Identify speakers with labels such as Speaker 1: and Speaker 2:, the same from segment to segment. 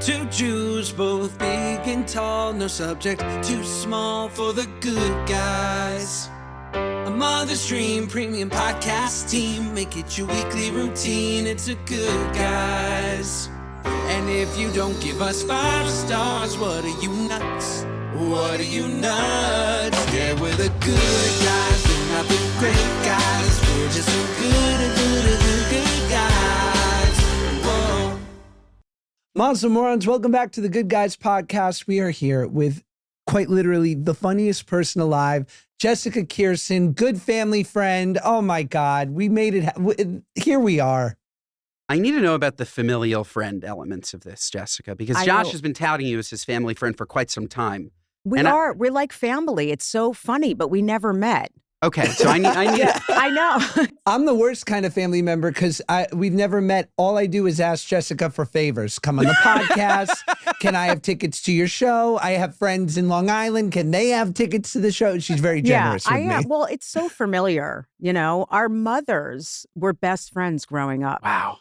Speaker 1: Two Jews, both big and tall, no subject too small for the good guys. A Mother's Dream premium podcast team, make it your weekly routine. It's a Good Guys. And if you don't give us 5 stars, what are you nuts? What are you nuts? Yeah, we're the good guys, we're not the great guys. We're just so good guys. Whoa.
Speaker 2: Mazel, morons, welcome back to the Good Guys podcast. We are here with quite literally the funniest person alive, Jessica Kirson, good family friend. Oh my God, we made it. Here we are.
Speaker 3: I need to know about the familial friend elements of this, Jessica, because Josh has been touting you as his family friend for quite some time.
Speaker 4: We're like family. It's so funny, but we never met.
Speaker 3: Okay, so I need
Speaker 4: Yeah, I know.
Speaker 2: I'm the worst kind of family member because we've never met. All I do is ask Jessica for favors. Come on the podcast. Can I have tickets to your show? I have friends in Long Island. Can they have tickets to the show? She's very generous with me.
Speaker 4: Well, it's so familiar. You know, our mothers were best friends growing up.
Speaker 3: Wow.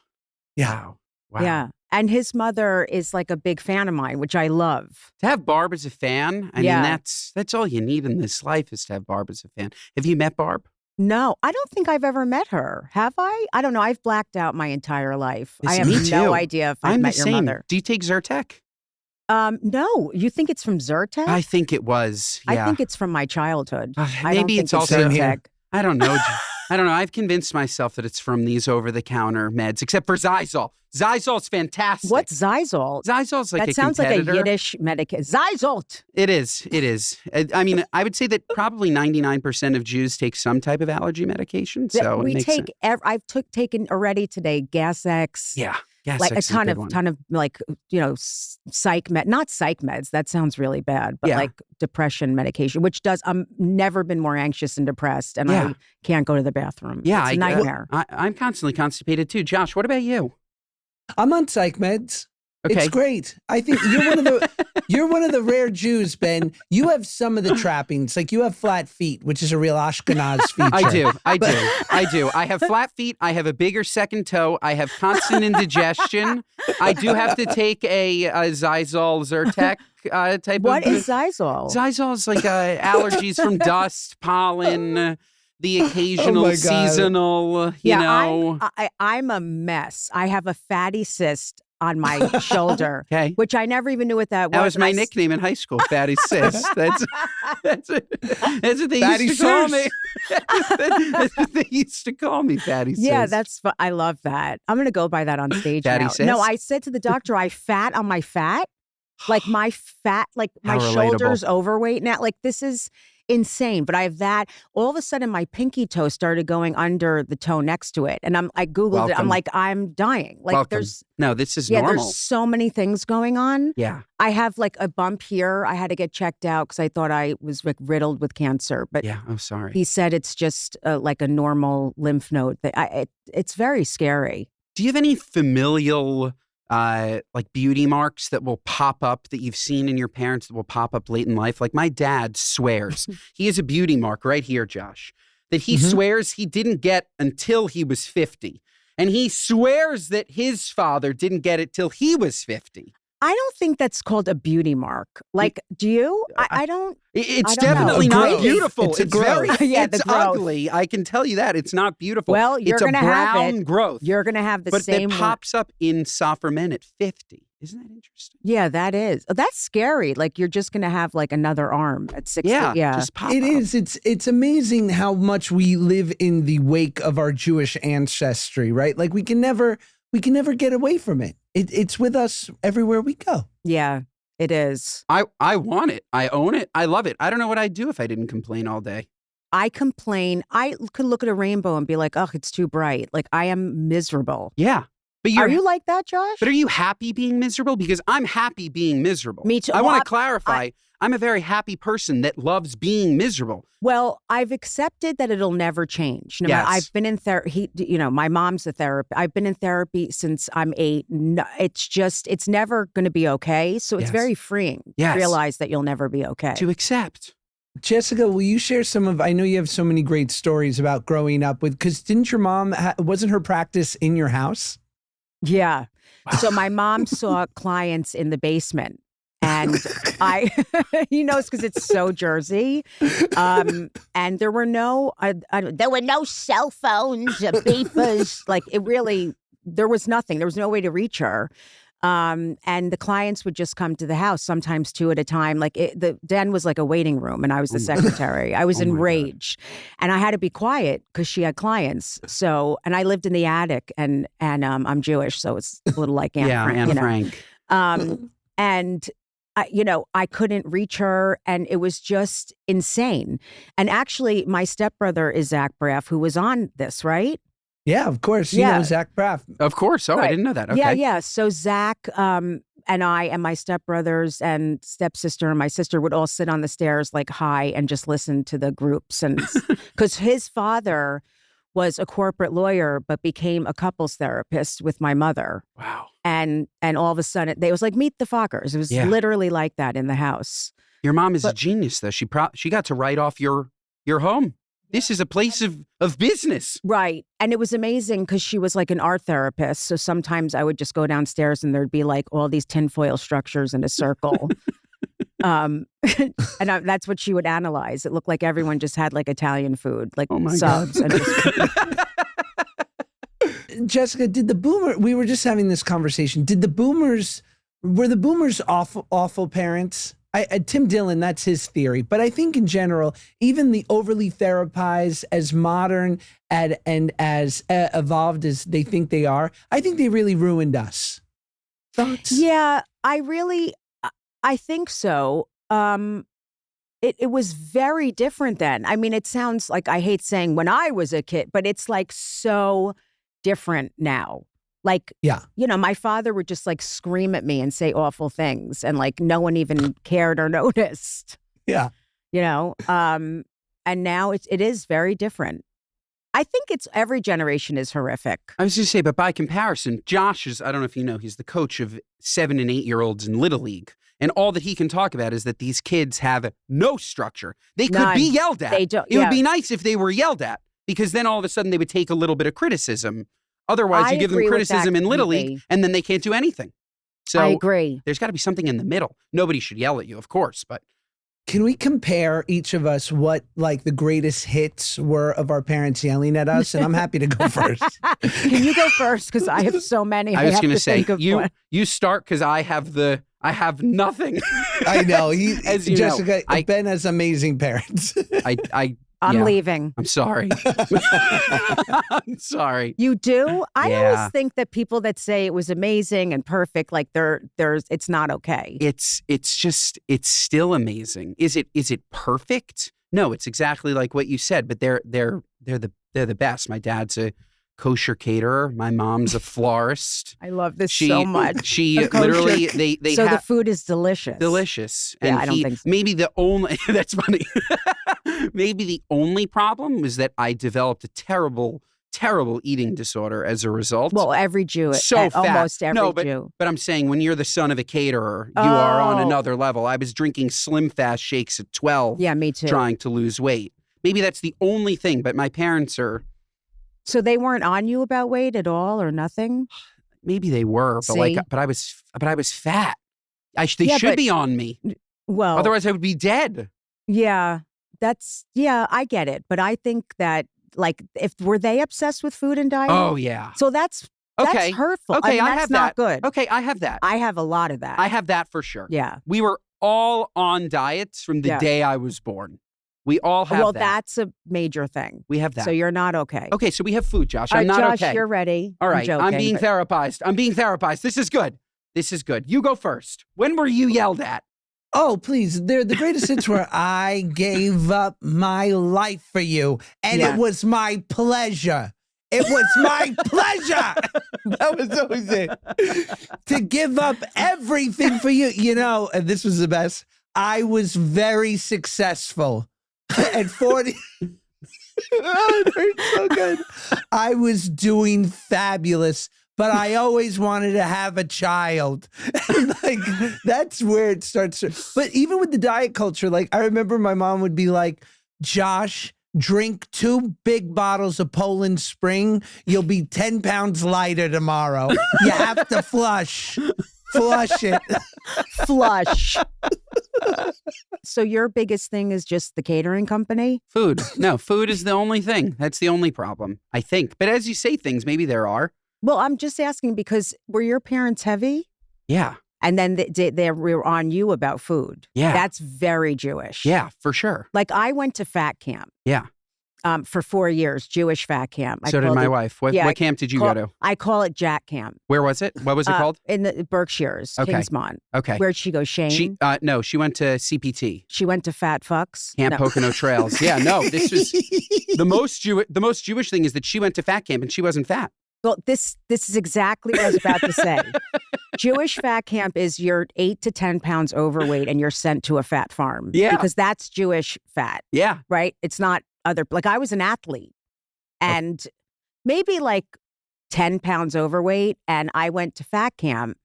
Speaker 2: Yeah.
Speaker 3: Wow.
Speaker 4: Yeah. And his mother is like a big fan of mine, which I love.
Speaker 3: To have Barb as a fan, I mean, that's all you need in this life is to have Barb as a fan. Have you met Barb?
Speaker 4: No, I don't think I've ever met her. Have I? I don't know. I've blacked out my entire life.
Speaker 3: Yes,
Speaker 4: I have
Speaker 3: me
Speaker 4: no
Speaker 3: too.
Speaker 4: idea if I've
Speaker 3: I'm
Speaker 4: met
Speaker 3: the
Speaker 4: your
Speaker 3: same.
Speaker 4: mother.
Speaker 3: Do you take Zyrtec?
Speaker 4: No. You think it's from Zyrtec?
Speaker 3: I think it was. Yeah.
Speaker 4: I think it's from my childhood.
Speaker 3: Maybe it's also
Speaker 4: Zyrtec.
Speaker 3: I don't know. I don't know. I've convinced myself that it's from these over-the-counter meds, except for Zysol. Zysol's fantastic.
Speaker 4: What's Zysol?
Speaker 3: Zysol's like
Speaker 4: that
Speaker 3: a
Speaker 4: sounds
Speaker 3: competitor.
Speaker 4: like a Yiddish medication. Zysolt.
Speaker 3: It is. It is. I mean, I would say that probably 99% of Jews take some type of allergy medication. So
Speaker 4: we
Speaker 3: it makes
Speaker 4: take.
Speaker 3: sense.
Speaker 4: I've taken already today. Gas X.
Speaker 3: Yeah. Yes,
Speaker 4: like a ton of like psych not psych meds. That sounds really bad, but like depression medication, which does. Never been more anxious and depressed, and I can't go to the bathroom.
Speaker 3: Yeah,
Speaker 4: it's a nightmare.
Speaker 3: I'm constantly constipated too. Josh, what about you?
Speaker 2: I'm on psych meds.
Speaker 3: Okay.
Speaker 2: It's great. I think you're one of the rare Jews, Ben. You have some of the trappings. Like you have flat feet, which is a real Ashkenaz feature.
Speaker 3: I do. I have flat feet. I have a bigger second toe. I have constant indigestion. I do have to take a Zysol Zyrtec type
Speaker 4: What
Speaker 3: of.
Speaker 4: is Zysol?
Speaker 3: Zysol is like allergies from dust, pollen. The occasional
Speaker 2: God.
Speaker 3: seasonal, you know.
Speaker 4: I'm a mess. I have a fatty cyst on my shoulder, which I never even knew what that was.
Speaker 3: That was my nickname in high school, Fatty Sis. That's what they
Speaker 2: Fatty
Speaker 3: used to call me.
Speaker 2: Sis.
Speaker 3: That's what they used to call me, Fatty Sis.
Speaker 4: Yeah, I love that. I'm going to go by that on stage
Speaker 3: Fatty
Speaker 4: now.
Speaker 3: Sis?
Speaker 4: No, I said to the doctor, I fat on my fat. Like my fat, like my
Speaker 3: How
Speaker 4: shoulder's
Speaker 3: relatable.
Speaker 4: overweight now. Like this is insane. But I have that. All of a sudden, my pinky toe started going under the toe next to it, and I googled it. I'm like, I'm dying. Like
Speaker 3: this is
Speaker 4: normal.
Speaker 3: normal.
Speaker 4: There's so many things going on.
Speaker 3: Yeah,
Speaker 4: I have like a bump here. I had to get checked out because I thought I was like riddled with cancer. But
Speaker 3: yeah. Oh, sorry.
Speaker 4: he said it's just like a normal lymph node. It's very scary.
Speaker 3: Do you have any familial like beauty marks that will pop up that you've seen in your parents that will pop up late in life? Like my dad swears he has a beauty mark right here, Josh, that he swears he didn't get until he was 50. And he swears that his father didn't get it till he was 50.
Speaker 4: I don't think that's called a beauty mark. Like, do you? I don't.
Speaker 3: It's
Speaker 4: I don't
Speaker 3: definitely
Speaker 4: know.
Speaker 3: not
Speaker 4: Growth.
Speaker 3: beautiful.
Speaker 2: It's a
Speaker 3: very,
Speaker 2: growth.
Speaker 4: Yeah,
Speaker 3: it's
Speaker 4: the growth.
Speaker 3: ugly. I can tell you that. It's not beautiful.
Speaker 4: Well, you're
Speaker 3: it's a
Speaker 4: going to have
Speaker 3: brown
Speaker 4: it.
Speaker 3: growth.
Speaker 4: You're going to have the
Speaker 3: but
Speaker 4: same.
Speaker 3: But it pops up in softer men at 50. Isn't that interesting?
Speaker 4: Yeah, that is. That's scary. Like you're just going to have like another arm at 60.
Speaker 3: Yeah. Just pop
Speaker 2: It
Speaker 3: up.
Speaker 2: is. It's amazing how much we live in the wake of our Jewish ancestry, right? Like we can never get away from it. It's with us everywhere we go.
Speaker 4: Yeah, it is.
Speaker 3: I want it. I own it. I love it. I don't know what I'd do if I didn't complain all day.
Speaker 4: I complain. I could look at a rainbow and be like, oh, it's too bright. Like I am miserable.
Speaker 3: Yeah. But
Speaker 4: Are you like that, Josh?
Speaker 3: But are you happy being miserable? Because I'm happy being miserable.
Speaker 4: Me too.
Speaker 3: I
Speaker 4: Well,
Speaker 3: want to clarify. I'm a very happy person that loves being miserable.
Speaker 4: Well, I've accepted that it'll never change. No matter, I've been in therapy. My mom's a therapist. I've been in therapy since I'm 8. No, it's never going to be okay. So it's very freeing to realize that you'll never be okay.
Speaker 3: To accept.
Speaker 2: Jessica, will you share some of, I know you have so many great stories about growing up with, because didn't your mom, wasn't her practice in your house?
Speaker 4: Yeah. So my mom saw clients in the basement. And I, because it's so Jersey. And there were no cell phones, beepers. Like there was nothing. There was no way to reach her. And the clients would just come to the house, sometimes 2 at a time. Like the den was like a waiting room, and I was the secretary. I was enraged, and I had to be quiet because she had clients. So, and I lived in the attic, and I'm Jewish, so it's a little like Anne
Speaker 3: Frank.
Speaker 4: And I couldn't reach her, and it was just insane. And actually, my stepbrother is Zach Braff, who was on this, right?
Speaker 2: Yeah, of course. You know Zach Braff.
Speaker 3: Of course. Oh, right. I didn't know that. Okay.
Speaker 4: Yeah. So Zach and I and my stepbrothers and stepsister and my sister would all sit on the stairs like high and just listen to the groups. And because his father was a corporate lawyer, but became a couples therapist with my mother.
Speaker 3: Wow.
Speaker 4: And all of a sudden, it was like Meet the Fockers. It was literally like that in the house.
Speaker 3: Your mom is a genius, though. She got to write off your home. This is a place of business.
Speaker 4: Right. And it was amazing because she was like an art therapist. So sometimes I would just go downstairs and there'd be like all these tinfoil structures in a circle. That's what she would analyze. It looked like everyone just had like Italian food, like subs. And
Speaker 2: Jessica, we were just having this conversation. Were the boomers awful parents? Tim Dillon, that's his theory. But I think in general, even the overly therapized, as modern and as evolved as they think they are, I think they really ruined us. Thoughts?
Speaker 4: Yeah, I think so. It was very different then. I mean, it sounds like, I hate saying when I was a kid, but it's like so different now. Like, my father would just like scream at me and say awful things, and like no one even cared or noticed.
Speaker 2: Yeah.
Speaker 4: And now it is very different. I think every generation is horrific.
Speaker 3: I was going to say, but by comparison, Josh is, I don't know if you know, he's the coach of 7 and 8 year olds in Little League. And all that he can talk about is that these kids have no structure. They could be yelled at.
Speaker 4: They don't.
Speaker 3: It would be nice if they were yelled at, because then all of a sudden they would take a little bit of criticism. Otherwise, you give them criticism in Little League, and then they can't do anything. So
Speaker 4: I agree.
Speaker 3: There's got to be something in the middle. Nobody should yell at you, of course, but.
Speaker 2: Can we compare each of us what like the greatest hits were of our parents yelling at us? And I'm happy to go first.
Speaker 4: Can you go first? Because I have so many.
Speaker 3: I was going to say, you start, because I have nothing.
Speaker 2: I know.
Speaker 3: Jessica,
Speaker 2: Ben has amazing parents.
Speaker 4: I'm leaving.
Speaker 3: I'm sorry. I'm sorry.
Speaker 4: You do? I always think that people that say it was amazing and perfect, like it's not okay.
Speaker 3: It's still amazing. Is it perfect? No, it's exactly like what you said, but they're the best. My dad's a kosher caterer. My mom's a florist.
Speaker 4: I love this so much.
Speaker 3: She literally they
Speaker 4: so the food is delicious.
Speaker 3: Delicious.
Speaker 4: And I don't think so.
Speaker 3: Maybe the only that's funny. Maybe the only problem was that I developed a terrible eating disorder as a result.
Speaker 4: Well, every Jew, almost every Jew.
Speaker 3: But I'm saying, when you're the son of a caterer, you are on another level. I was drinking Slim Fast shakes at 12.
Speaker 4: Yeah, me too.
Speaker 3: Trying to lose weight. Maybe that's the only thing. But my parents are.
Speaker 4: So they weren't on you about weight at all, or nothing?
Speaker 3: Maybe they were, but I was fat. They should be on me.
Speaker 4: Well,
Speaker 3: otherwise I would be dead.
Speaker 4: Yeah. I get it. But I think that, like, were they obsessed with food and diet?
Speaker 3: Oh, yeah.
Speaker 4: So that's hurtful.
Speaker 3: Okay, I
Speaker 4: that's
Speaker 3: have
Speaker 4: not
Speaker 3: that.
Speaker 4: good.
Speaker 3: Okay, I have that.
Speaker 4: I have a lot of that.
Speaker 3: I have that for sure.
Speaker 4: Yeah.
Speaker 3: We were all on diets from the day I was born. We all have that.
Speaker 4: Well, that's a major thing.
Speaker 3: We have that.
Speaker 4: So you're not okay.
Speaker 3: Okay, so we have food, Josh.
Speaker 4: I'm not
Speaker 3: okay.
Speaker 4: Josh, you're ready.
Speaker 3: All right, I'm being therapized. This is good. You go first. When were you yelled at?
Speaker 2: Oh, please. They're the greatest hits where I gave up my life for you, and it was my pleasure. It was my pleasure. That was always it. To give up everything for you. And this was the best. I was very successful at 40. Oh, it hurts so good. I was doing fabulous, but I always wanted to have a child. Like, that's where it starts. But even with the diet culture, like, I remember my mom would be like, Josh, drink 2 big bottles of Poland Spring, you'll be 10 pounds lighter tomorrow. You have to flush. Flush it.
Speaker 4: Flush. So your biggest thing is just the catering company?
Speaker 3: Food. No, food is the only thing. That's the only problem, I think. But as you say things, maybe there are.
Speaker 4: Well, I'm just asking because were your parents heavy?
Speaker 3: Yeah.
Speaker 4: And then they were on you about food.
Speaker 3: Yeah.
Speaker 4: That's very Jewish.
Speaker 3: Yeah, for sure.
Speaker 4: Like I went to fat camp.
Speaker 3: Yeah.
Speaker 4: For 4 years, Jewish fat camp.
Speaker 3: So did my wife. What camp did you go to?
Speaker 4: I call it Jack Camp.
Speaker 3: Where was it? What was it called?
Speaker 4: In the Berkshires,
Speaker 3: Okay.
Speaker 4: Kingsmont.
Speaker 3: Okay.
Speaker 4: Where'd she go, Shane?
Speaker 3: No, she went to CPT.
Speaker 4: She went to Fat Fucks?
Speaker 3: Camp
Speaker 4: No.
Speaker 3: Pocono Trails. Yeah, no, this was the most Jewish thing is that she went to fat camp and she wasn't fat.
Speaker 4: Well, this is exactly what I was about to say. Jewish fat camp is you're 8 to 10 pounds overweight and you're sent to a fat farm.
Speaker 3: Yeah.
Speaker 4: Because that's Jewish fat.
Speaker 3: Yeah.
Speaker 4: Right? It's not like I was an athlete and maybe like 10 pounds overweight. And I went to fat camp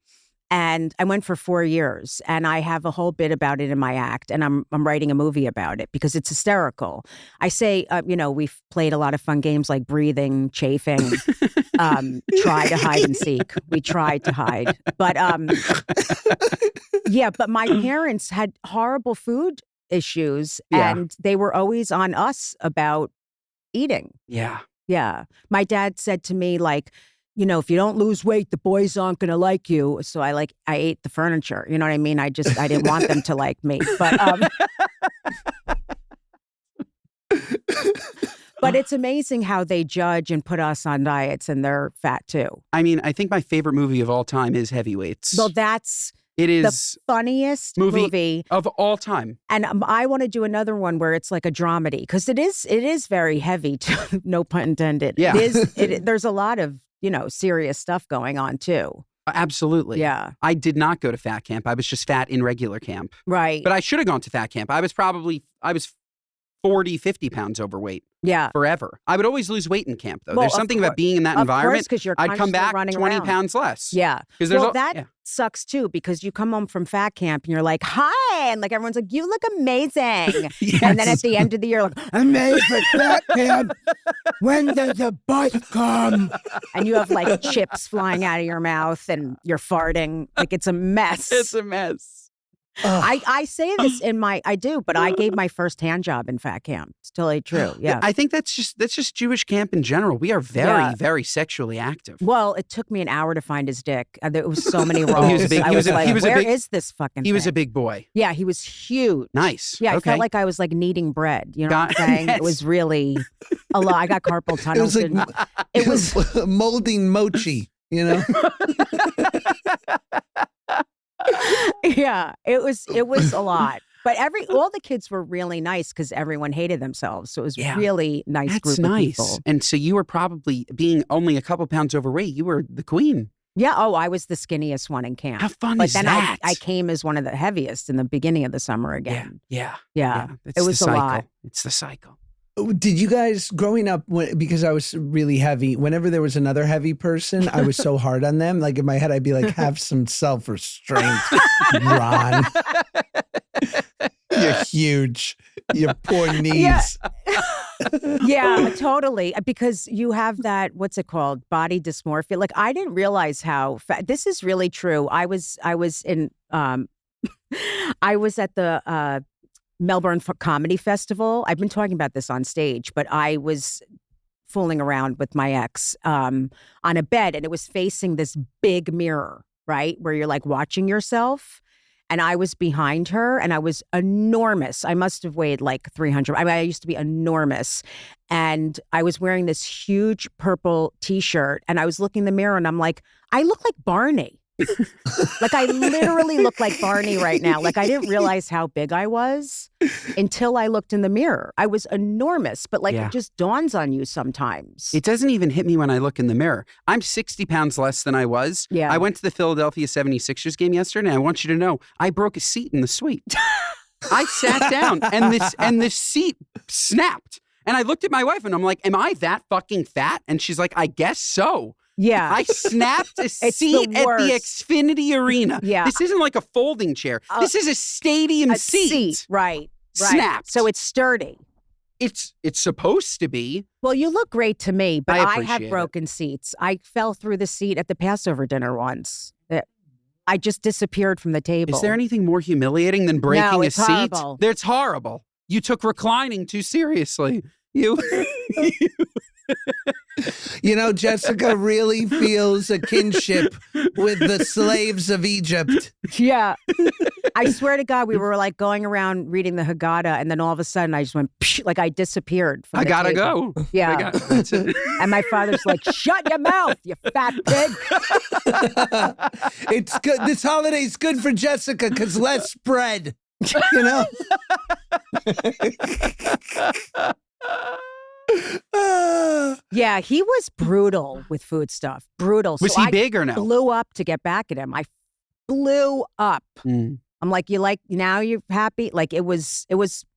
Speaker 4: and I went for 4 years and I have a whole bit about it in my act. And I'm writing a movie about it because it's hysterical. I say, we've played a lot of fun games like breathing, chafing, try to hide and seek. We tried to hide. But but my parents had horrible food issues and they were always on us about eating.
Speaker 3: Yeah.
Speaker 4: Yeah. My dad said to me, like, if you don't lose weight, the boys aren't going to like you. So I ate the furniture. You know what I mean? I didn't want them to like me. But but it's amazing how they judge and put us on diets and they're fat too.
Speaker 3: I mean, I think my favorite movie of all time is Heavyweights.
Speaker 4: Well, it is the funniest movie
Speaker 3: of all time.
Speaker 4: And I want to do another one where it's like a dramedy because it is very heavy too, no pun intended.
Speaker 3: Yeah.
Speaker 4: There's a lot of, serious stuff going on too.
Speaker 3: Absolutely.
Speaker 4: Yeah.
Speaker 3: I did not go to fat camp. I was just fat in regular camp.
Speaker 4: Right.
Speaker 3: But I should have gone to fat camp. I was 40, 50 pounds overweight.
Speaker 4: Yeah.
Speaker 3: Forever. I would always lose weight in camp, though.
Speaker 4: Well,
Speaker 3: There's something about being in that environment.
Speaker 4: Because you're
Speaker 3: I'd come back
Speaker 4: running
Speaker 3: 20
Speaker 4: around.
Speaker 3: pounds less.
Speaker 4: Yeah. That sucks too because you come home from fat camp and you're like, hi. And like everyone's like, you look amazing.
Speaker 3: Yes.
Speaker 4: And then at the end of the year, like,
Speaker 2: Amazing fat camp. When does the bus come?
Speaker 4: And you have like chips flying out of your mouth and you're farting. Like it's a mess.
Speaker 3: It's a mess.
Speaker 4: I say this I do, but I gave my first hand job in fat camp. It's totally true. Yeah.
Speaker 3: I think that's just Jewish camp in general. We are very, very sexually active.
Speaker 4: Well, it took me an hour to find his dick. There was so many rolls. Where is this fucking
Speaker 3: He was
Speaker 4: thing?
Speaker 3: a big boy.
Speaker 4: Yeah, he was huge.
Speaker 3: Nice.
Speaker 4: Yeah, I
Speaker 3: okay.
Speaker 4: felt like I was like kneading bread. You know what I'm saying?
Speaker 3: Yes.
Speaker 4: It was really a lot. I got carpal tunnel.
Speaker 2: It was molding mochi,
Speaker 4: Yeah, it was a lot. But all the kids were really nice because everyone hated themselves. So it was really nice group of people.
Speaker 3: And so you were probably, being only a couple pounds overweight, you were the queen.
Speaker 4: Yeah. Oh, I was the skinniest one in camp.
Speaker 3: How fun
Speaker 4: but
Speaker 3: is
Speaker 4: then
Speaker 3: that?
Speaker 4: I came as one of the heaviest in the beginning of the summer again.
Speaker 3: Yeah.
Speaker 4: It was a lot.
Speaker 3: It's the cycle.
Speaker 2: Did you guys, growing up, because I was really heavy, whenever there was another heavy person, I was so hard on them. Like in my head, I'd be like, have some self-restraint, Ron. You're huge. Your poor knees.
Speaker 4: Yeah, totally. Because you have that, what's it called? Body dysmorphia. Like I didn't realize how this is really true. I was in, I was at the Melbourne Comedy Festival. I've been talking about this on stage, but I was fooling around with my ex on a bed and it was facing this big mirror, right? Where you're like watching yourself. And I was behind her and I was enormous. I must have weighed like 300. I used to be enormous. And I was wearing this huge purple t-shirt and I was looking in the mirror and I'm like, I look like Barney. Like I literally look like Barney right now. Like I didn't realize how big I was until I looked in the mirror. I was enormous, but it just dawns on you sometimes.
Speaker 3: It doesn't even hit me when I look in the mirror. I'm 60 pounds less than I was.
Speaker 4: Yeah.
Speaker 3: I went to the Philadelphia 76ers game yesterday and I want you to know, I broke a seat in the suite. I sat down and this seat snapped. And I looked at my wife and I'm like, am I that fucking fat? And she's like, I guess so.
Speaker 4: Yeah.
Speaker 3: I snapped a seat at the Xfinity Arena.
Speaker 4: Yeah.
Speaker 3: This isn't like a folding chair. This is a stadium seat.
Speaker 4: Right.
Speaker 3: Snapped.
Speaker 4: So it's sturdy.
Speaker 3: it's supposed to be.
Speaker 4: Well, you look great to me, but I have
Speaker 3: appreciate
Speaker 4: broken seats. I fell through the seat at the Passover dinner once. I just disappeared from the table.
Speaker 3: Is there anything more humiliating than breaking a seat?
Speaker 4: Horrible.
Speaker 3: It's horrible. You took reclining too seriously. You
Speaker 2: Jessica really feels a kinship with the slaves of Egypt.
Speaker 4: Yeah. I swear to God, we were like going around reading the Haggadah, and then all of a sudden I just went, like I disappeared from the
Speaker 3: gotta
Speaker 4: table.
Speaker 3: go.
Speaker 4: Yeah.
Speaker 3: That's it.
Speaker 4: And my father's like, shut your mouth, you fat pig.
Speaker 2: It's good. This holiday's good for Jessica because less bread,
Speaker 4: Yeah, he was brutal with food stuff. Brutal.
Speaker 3: Was he big or no?
Speaker 4: Blew up to get back at him. I blew up.
Speaker 3: Mm.
Speaker 4: I'm like, now you're happy? Like it was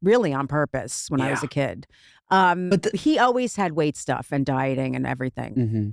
Speaker 4: really on purpose when I was a kid. But he always had weight stuff and dieting and everything.
Speaker 3: Mm-hmm.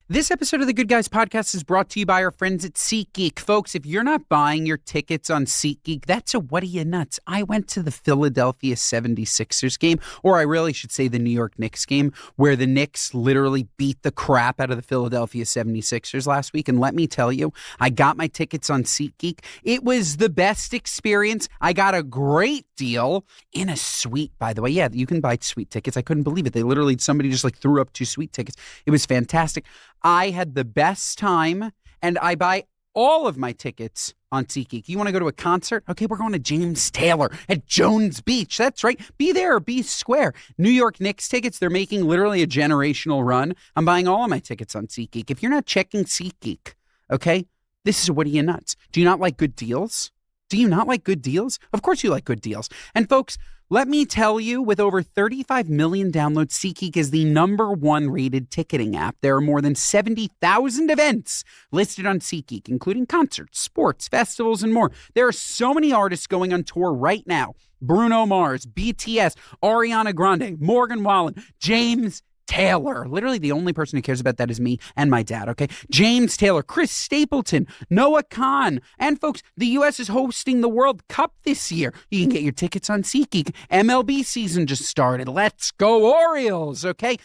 Speaker 3: This episode of the Good Guys podcast is brought to you by our friends at SeatGeek. Folks, if you're not buying your tickets on SeatGeek, that's a what are you nuts. I went to the Philadelphia 76ers game, or I really should say the New York Knicks game, where the Knicks literally beat the crap out of the Philadelphia 76ers last week. And let me tell you, I got my tickets on SeatGeek. It was the best experience. I got a great deal in a suite, by the way. Yeah, you can buy suite tickets. I couldn't believe it. Somebody just like threw up 2 suite tickets. It was fantastic. I had the best time, and I buy all of my tickets on SeatGeek. You want to go to a concert? Okay, we're going to James Taylor at Jones Beach. That's right. Be there or be square. New York Knicks tickets, they're making literally a generational run. I'm buying all of my tickets on SeatGeek. If you're not checking SeatGeek, okay, this is what are you nuts? Do you not like good deals? Do you not like good deals? Of course you like good deals. And folks, let me tell you, with over 35 million downloads, SeatGeek is the #1 rated ticketing app. There are more than 70,000 events listed on SeatGeek, including concerts, sports, festivals, and more. There are so many artists going on tour right now. Bruno Mars, BTS, Ariana Grande, Morgan Wallen, James Taylor. Literally the only person who cares about that is me and my dad, okay? James Taylor, Chris Stapleton, Noah Khan. And folks, the U.S. is hosting the World Cup this year. You can get your tickets on SeatGeek. MLB season just started. Let's go Orioles, okay?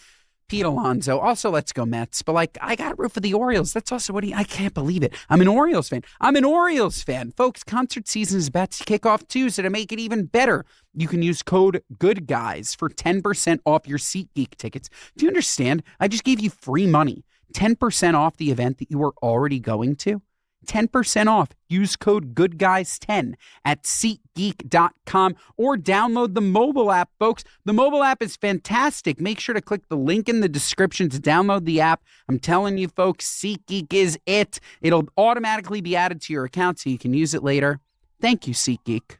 Speaker 3: Pete Alonso. Also, let's go Mets. But I got to root for the Orioles. That's also I can't believe it. I'm an Orioles fan. Folks, concert season is about to kick off too, so to make it even better, you can use code GOODGUYS for 10% off your SeatGeek tickets. Do you understand? I just gave you free money. 10% off the event that you were already going to. 10% off. Use code GOODGUYS10 at SeatGeek.com or download the mobile app, folks. The mobile app is fantastic. Make sure to click the link in the description to download the app. I'm telling you, folks, SeatGeek is it. It'll automatically be added to your account so you can use it later. Thank you, SeatGeek.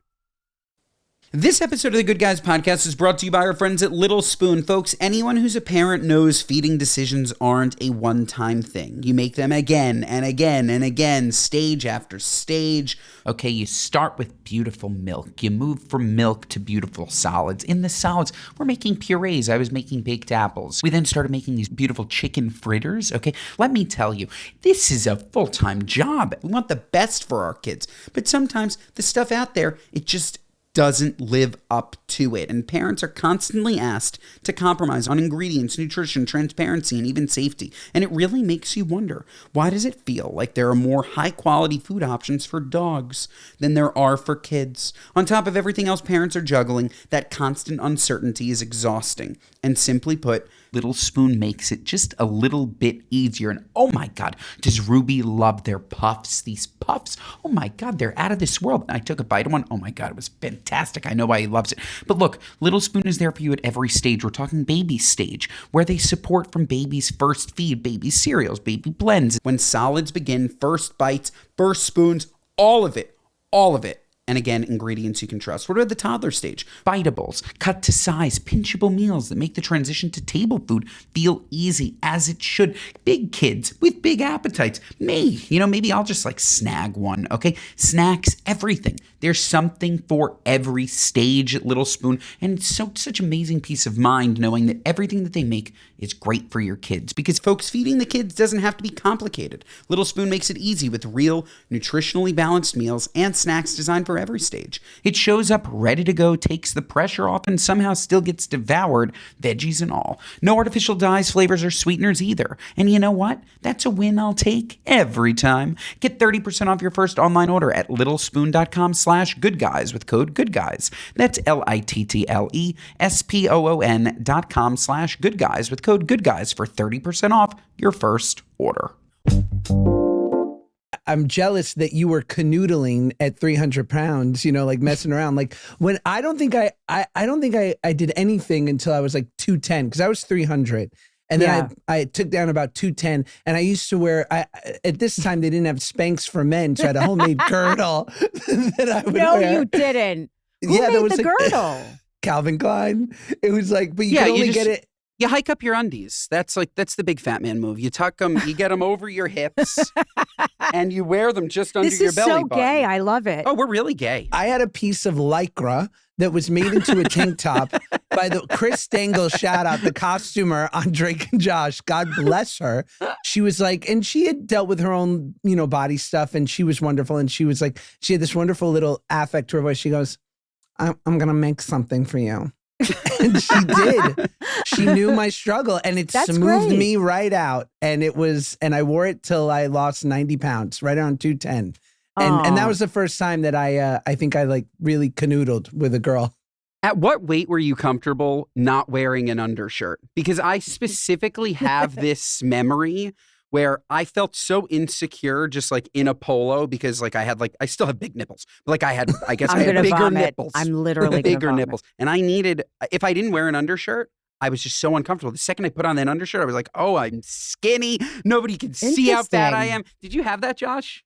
Speaker 3: This episode of the Good Guys podcast is brought to you by our friends at Little Spoon. Folks, anyone who's a parent knows feeding decisions aren't a one-time thing. You make them again and again and again, stage after stage. Okay, you start with beautiful milk. You move from milk to beautiful solids. In the solids, we're making purees. I was making baked apples. We then started making these beautiful chicken fritters. Okay, let me tell you, this is a full-time job. We want the best for our kids. But sometimes the stuff out there, it just doesn't live up to it. And parents are constantly asked to compromise on ingredients, nutrition, transparency, and even safety. And it really makes you wonder, why does it feel like there are more high-quality food options for dogs than there are for kids? On top of everything else parents are juggling, that constant uncertainty is exhausting. And simply put, Little Spoon makes it just a little bit easier. And oh my God, does Ruby love their puffs? These puffs, oh my God, they're out of this world. I took a bite of one. Oh my God, it was fantastic. I know why he loves it. But look, Little Spoon is there for you at every stage. We're talking baby stage, where they support from baby's first feed, baby cereals, baby blends. When solids begin, first bites, first spoons, all of it. And again, ingredients you can trust. What are the toddler stage? Biteables, cut to size, pinchable meals that make the transition to table food feel easy, as it should. Big kids with big appetites. Me, maybe I'll just snag one, okay? Snacks, everything. There's something for every stage at Little Spoon, and it's such amazing peace of mind knowing that everything that they make is great for your kids. Because folks, feeding the kids doesn't have to be complicated. Little Spoon makes it easy with real, nutritionally balanced meals and snacks designed for every stage. It shows up ready to go, takes the pressure off, and somehow still gets devoured, veggies and all. No artificial dyes, flavors, or sweeteners either. And you know what? That's a win I'll take every time. Get 30% off your first online order at littlespoon.com/goodguys with code GOODGUYS. That's littlespoon.com/goodguys with code GOODGUYS for 30% off your first order.
Speaker 2: I'm jealous that you were canoodling at 300 pounds, you know, like messing around. Like when I don't think I did anything until I was like 210 because I was 300. And then I took down about 210. And I used to wear, at this time, they didn't have Spanx for men. So I had a homemade girdle that I would wear.
Speaker 4: No, you didn't. Who made
Speaker 2: there was
Speaker 4: the girdle?
Speaker 2: Calvin Klein. It was like, but you could only get it.
Speaker 3: You hike up your undies. That's the big fat man move. You tuck them, you get them over your hips, and you wear them just under your belly button.
Speaker 4: This is so gay. I love it.
Speaker 3: Oh, we're really gay.
Speaker 2: I had a piece of Lycra that was made into a tank top by the Chris Stengel, shout out, the costumer on Drake and Josh. God bless her. She was like, and she had dealt with her own, you know, body stuff, and she was wonderful. And she was like, she had this wonderful little affect to her voice. She goes, I'm going to make something for you. And she did. She knew my struggle, and it smoothed me right out. And I wore it till I lost 90 pounds, right around 210. And that was the first time that I think I like really canoodled with a girl.
Speaker 3: At what weight were you comfortable not wearing an undershirt? Because I specifically have this memory where I felt so insecure just like in a polo because like I still have big nipples. But like I had bigger nipples.
Speaker 4: I'm literally
Speaker 3: bigger nipples. And I needed, if I didn't wear an undershirt, I was just so uncomfortable. The second I put on that undershirt, I was like, oh, I'm skinny. Nobody can see how fat I am. Did you have that, Josh?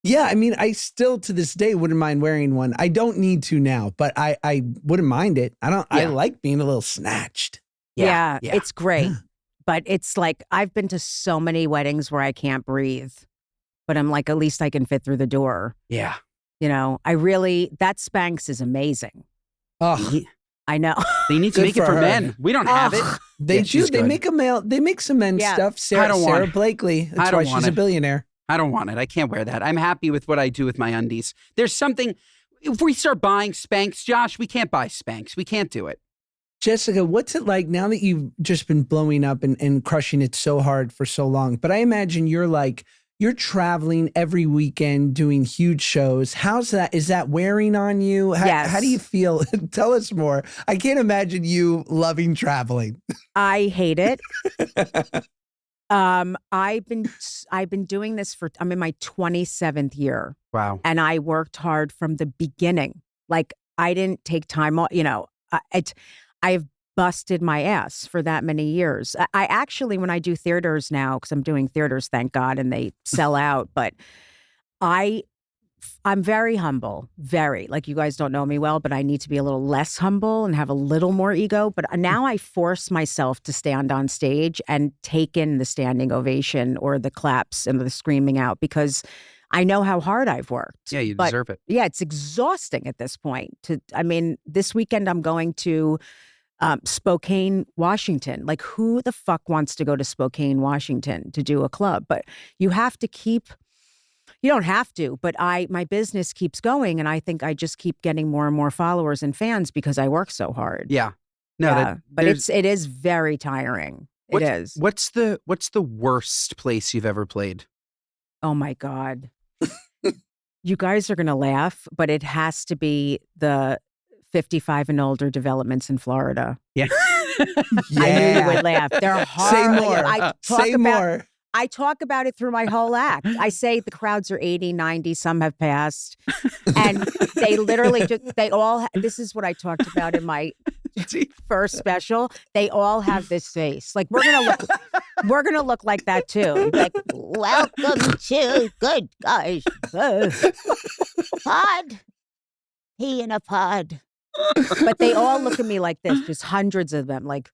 Speaker 2: Yeah, I mean, I still to this day wouldn't mind wearing one. I don't need to now, but I wouldn't mind it. I like being a little snatched.
Speaker 4: Yeah. It's great. Yeah. But it's like, I've been to so many weddings where I can't breathe, but I'm like, at least I can fit through the door.
Speaker 3: Yeah.
Speaker 4: You know, that Spanx is amazing.
Speaker 2: Oh,
Speaker 4: I know.
Speaker 3: They need to make it for men. We don't have it.
Speaker 2: They do. They make some men's stuff. Sarah Blakely. That's why she's a billionaire.
Speaker 3: I don't want it. I can't wear that. I'm happy with what I do with my undies. There's something, if we start buying Spanx, Josh, we can't buy Spanx. We can't do it.
Speaker 2: Jessica, what's it like now that you've just been blowing up and crushing it so hard for so long? But I imagine you're traveling every weekend doing huge shows. How's that? Is that wearing on you?
Speaker 4: Yes.
Speaker 2: How do you feel? Tell us more. I can't imagine you loving traveling.
Speaker 4: I hate it. I've been doing this I'm in my 27th year.
Speaker 3: Wow.
Speaker 4: And I worked hard from the beginning. Like I didn't take time off, you know, I've busted my ass for that many years. I actually, when I do theaters now, because I'm doing theaters, thank God, and they sell out, but I'm very humble, like you guys don't know me well, but I need to be a little less humble and have a little more ego. But now I force myself to stand on stage and take in the standing ovation or the claps and the screaming out because I know how hard I've worked.
Speaker 3: Yeah, you deserve it.
Speaker 4: Yeah, it's exhausting at this point. This weekend I'm going to Spokane, Washington. Like, who the fuck wants to go to Spokane, Washington to do a club? But you have to you don't have to, but my business keeps going. And I think I just keep getting more and more followers and fans because I work so hard.
Speaker 3: Yeah. No,
Speaker 4: but it is very tiring. It is.
Speaker 3: What's the worst place you've ever played?
Speaker 4: Oh my God. You guys are going to laugh, but it has to be the 55 and older developments in Florida.
Speaker 3: Yeah.
Speaker 4: I knew you would laugh. They're hard.
Speaker 2: Say more.
Speaker 4: I talk about it through my whole act. I say the crowds are 80, 90, some have passed. And they literally this is what I talked about in my first special. They all have this face. Like we're gonna look like that too. Like, welcome to Good Guys. Pod. He in a pod. But they all look at me like this, just hundreds of them. Like,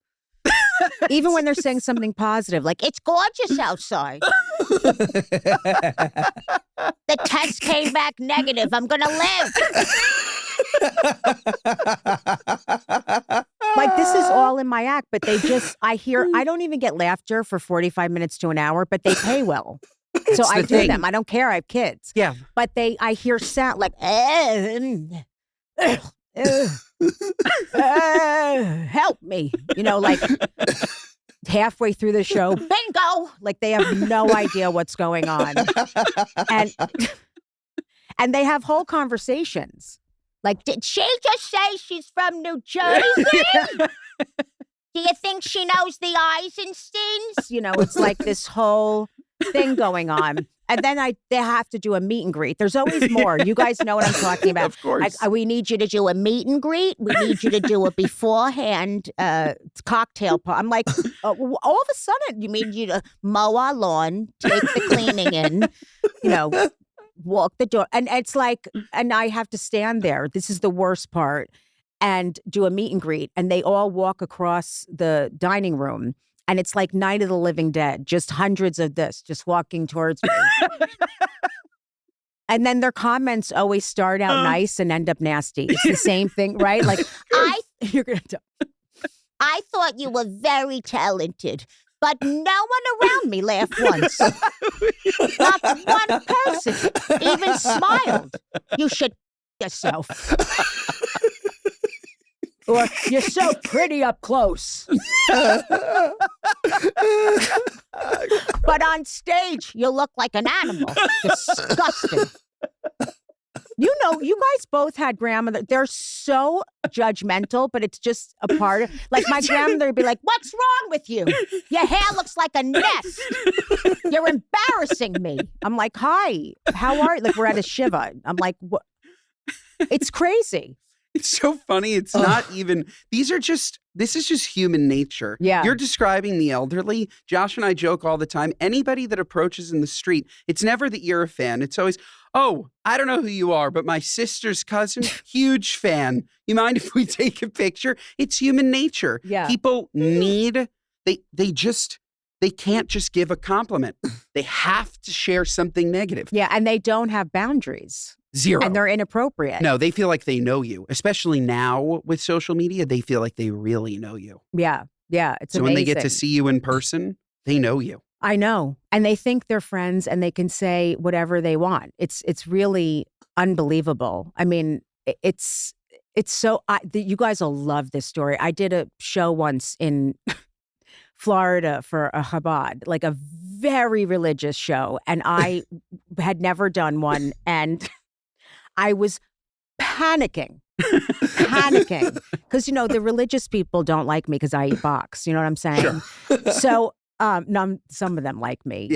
Speaker 4: even when they're saying something positive, like, it's gorgeous outside. The test came back negative. I'm going to live. Like, this is all in my act, but I don't even get laughter for 45 minutes to an hour, but they pay well. So I do
Speaker 3: thing.
Speaker 4: them. I don't care. I have kids.
Speaker 3: Yeah.
Speaker 4: But I hear sound like, help me. Like halfway through the show, bingo. Like they have no idea what's going on. And they have whole conversations. Like, did she just say she's from New Jersey? Do you think she knows the Eisensteins? It's like this whole thing going on. And then they have to do a meet and greet. There's always more. You guys know what I'm talking about.
Speaker 3: Of course.
Speaker 4: We need you to do a meet and greet. We need you to do a beforehand cocktail party. I'm like, all of a sudden, you mean you to mow our lawn, take the cleaning in, walk the door. And it's like, and I have to stand there. This is the worst part. And do a meet and greet. And they all walk across the dining room. And it's like Night of the Living Dead, just hundreds of this, just walking towards me. And then their comments always start out nice and end up nasty. It's the same thing, right? Like, you're gonna I thought you were very talented, but no one around me laughed once. Not one person even smiled. You should yourself. Or you're so pretty up close. But on stage, you look like an animal. Disgusting. You guys both had grandmother. They're so judgmental, but it's just a part of, like my grandmother would be like, what's wrong with you? Your hair looks like a nest. You're embarrassing me. I'm like, hi, how are you? Like we're at a Shiva. I'm like, what? It's crazy.
Speaker 3: It's so funny. It's not even, this is just human nature.
Speaker 4: Yeah.
Speaker 3: You're describing the elderly. Josh and I joke all the time. Anybody that approaches in the street, it's never that you're a fan. It's always, oh, I don't know who you are, but my sister's cousin, huge fan. You mind if we take a picture? It's human nature.
Speaker 4: Yeah.
Speaker 3: People need, they can't just give a compliment. They have to share something negative.
Speaker 4: Yeah, and they don't have boundaries.
Speaker 3: Zero.
Speaker 4: And they're inappropriate.
Speaker 3: No, they feel like they know you, especially now with social media. They feel like they really know you.
Speaker 4: Yeah. Yeah. It's
Speaker 3: so
Speaker 4: amazing.
Speaker 3: when they get to see you in person, they know you.
Speaker 4: I know. And they think they're friends and they can say whatever they want. It's really unbelievable. I mean, it's so, you guys will love this story. I did a show once in Florida for a Chabad, like a very religious show. And I had never done one. And I was panicking. Because, the religious people don't like me because I eat box. You know what I'm saying?
Speaker 3: Sure.
Speaker 4: So, some of them like me,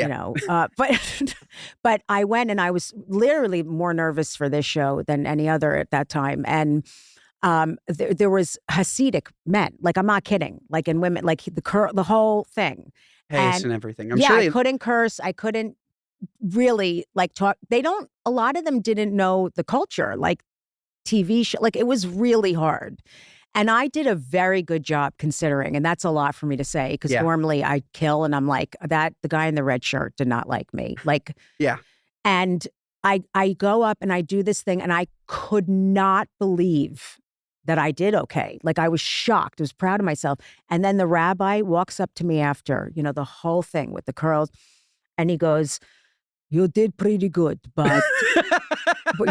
Speaker 4: but I went and I was literally more nervous for this show than any other at that time. And there was Hasidic men, like I'm not kidding, like in women, like the whole thing.
Speaker 3: And everything.
Speaker 4: I couldn't curse. I couldn't really talk. A lot of them didn't know the culture, like TV show, like it was really hard. And I did a very good job considering, and that's a lot for me to say because normally I kill and I'm like, the guy in the red shirt did not like me. Like, yeah. And I go up and I do this thing and I could not believe that I did okay. Like I was shocked. I was proud of myself. And then the rabbi walks up to me after, the whole thing with the curls. And he goes, you did pretty good, but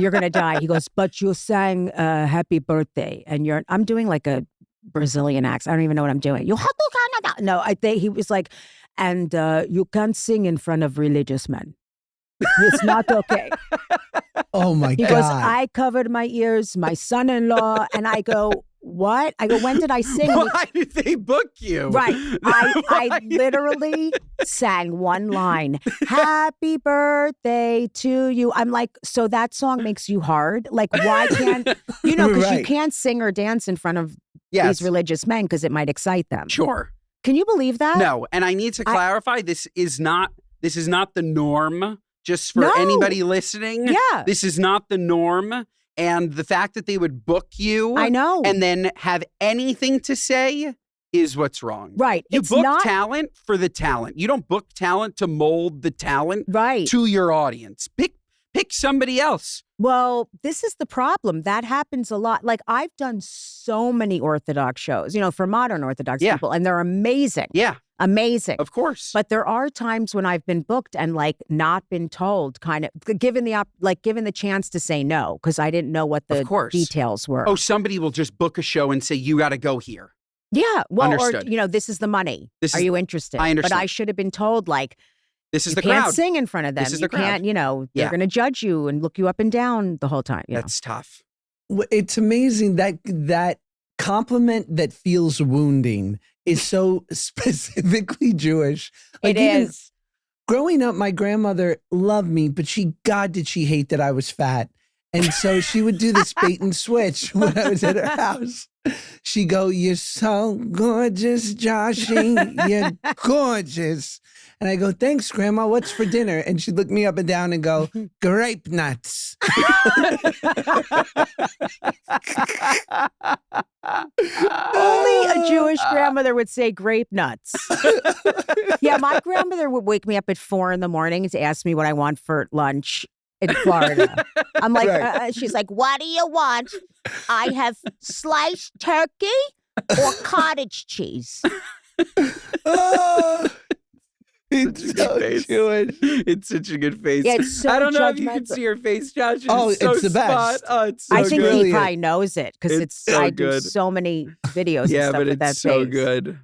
Speaker 4: you're going to die. He goes, but you sang happy birthday. And I'm doing like a Brazilian accent. I don't even know what I'm doing. No, he was like, and you can't sing in front of religious men. It's not okay.
Speaker 2: Oh my God.
Speaker 4: He goes, I covered my ears, my son-in-law, and I go, what? I go, when did I sing?
Speaker 3: Why did they book you?
Speaker 4: Right. I literally sang one line, happy birthday to you. I'm like, so that song makes you hard? Like, why can't, because you can't sing or dance in front of these religious men because it might excite them.
Speaker 3: Sure.
Speaker 4: Can you believe that?
Speaker 3: No. And I need to clarify, this is not the norm. Just for anybody listening, this is not the norm. And the fact that they would book you,
Speaker 4: I know,
Speaker 3: and then have anything to say is what's wrong.
Speaker 4: Right.
Speaker 3: You book talent for the talent. You don't book talent to mold the talent to your audience. Pick somebody else.
Speaker 4: Well, this is the problem. That happens a lot. Like I've done so many Orthodox shows, for modern Orthodox people, and they're amazing.
Speaker 3: Yeah.
Speaker 4: amazing.
Speaker 3: Of course.
Speaker 4: But there are times when I've been booked and like not been told, kind of given the chance to say no because I didn't know what the details were.
Speaker 3: Oh, somebody will just book a show and say, you got to go here.
Speaker 4: Yeah. Well,
Speaker 3: Understood.
Speaker 4: or, this is the money. Are you interested?
Speaker 3: I understand.
Speaker 4: But I should have been told, like,
Speaker 3: this is
Speaker 4: you
Speaker 3: the
Speaker 4: can't
Speaker 3: crowd.
Speaker 4: sing in front of them.
Speaker 3: This is
Speaker 4: you
Speaker 3: the crowd.
Speaker 4: can't, they're going to judge you and look you up and down the whole time.
Speaker 3: That's tough.
Speaker 2: It's amazing that compliment that feels wounding is so specifically Jewish. Like,
Speaker 4: it is.
Speaker 2: Growing up, my grandmother loved me, but God, did she hate that I was fat. And so she would do this bait and switch when I was at her house. She'd go, "You're so gorgeous, Joshy. You're gorgeous." And I go, "Thanks, Grandma. What's for dinner?" And she'd look me up and down and go, "Grape nuts."
Speaker 4: Only a Jewish grandmother would say grape nuts. Yeah, my grandmother would wake me up at 4 a.m. to ask me what I want for lunch in Florida. I'm like,
Speaker 2: Right.
Speaker 4: She's like, "What do you want? I have sliced turkey or cottage cheese."
Speaker 2: Oh, it's so Jewish.
Speaker 3: It's such a good face.
Speaker 4: Yeah, it's so
Speaker 3: I don't know if you
Speaker 4: judgmental.
Speaker 3: can see your face, Josh.
Speaker 2: Oh,
Speaker 3: so
Speaker 2: it's the best.
Speaker 3: Oh, it's so
Speaker 4: I think
Speaker 3: good.
Speaker 4: he probably knows it because I do
Speaker 3: good.
Speaker 4: so many videos and
Speaker 3: Yeah,
Speaker 4: stuff
Speaker 3: but
Speaker 4: with that
Speaker 3: it's so
Speaker 4: face.
Speaker 3: good.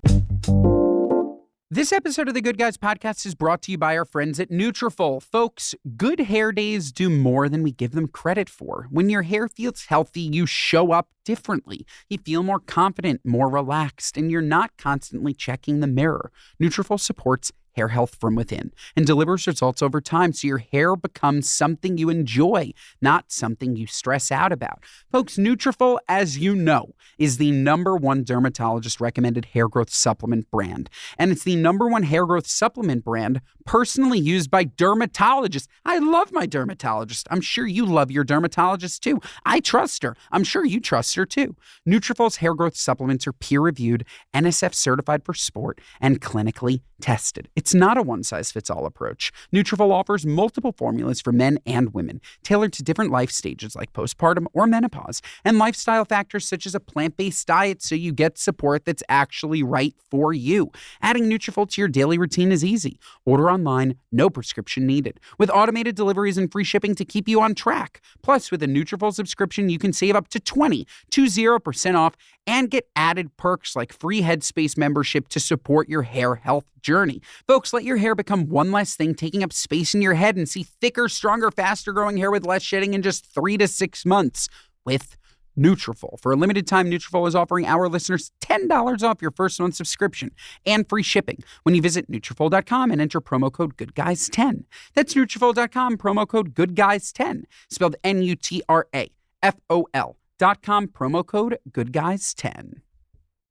Speaker 3: This episode of the Good Guys podcast is brought to you by our friends at Nutrafol. Folks, good hair days do more than we give them credit for. When your hair feels healthy, you show up differently. You feel more confident, more relaxed, and you're not constantly checking the mirror. Nutrafol supports hair health from within and delivers results over time so your hair becomes something you enjoy, not something you stress out about. Folks, Nutrafol, as you know, is the #1 dermatologist recommended hair growth supplement brand. And it's the #1 hair growth supplement brand personally used by dermatologists. I love my dermatologist. I'm sure you love your dermatologist too. I trust her. I'm sure you trust her too. Nutrafol's hair growth supplements are peer-reviewed, NSF certified for sport, and clinically tested. It's not a one-size-fits-all approach. Nutrafol offers multiple formulas for men and women, tailored to different life stages like postpartum or menopause, and lifestyle factors such as a plant-based diet so you get support that's actually right for you. Adding Nutrafol to your daily routine is easy. Order online, no prescription needed, with automated deliveries and free shipping to keep you on track. Plus, with a Nutrafol subscription, you can save up to 20% off and get added perks like free Headspace membership to support your hair health journey. Folks, let your hair become one less thing taking up space in your head and see thicker, stronger, faster growing hair with less shedding in just 3 to 6 months with Nutrafol. For a limited time, Nutrafol is offering our listeners $10 off your first month subscription and free shipping when you visit Nutrafol.com and enter promo code GoodGuys10. That's Nutrafol.com, promo code GoodGuys10, spelled Nutrafol.com, promo code GoodGuys10.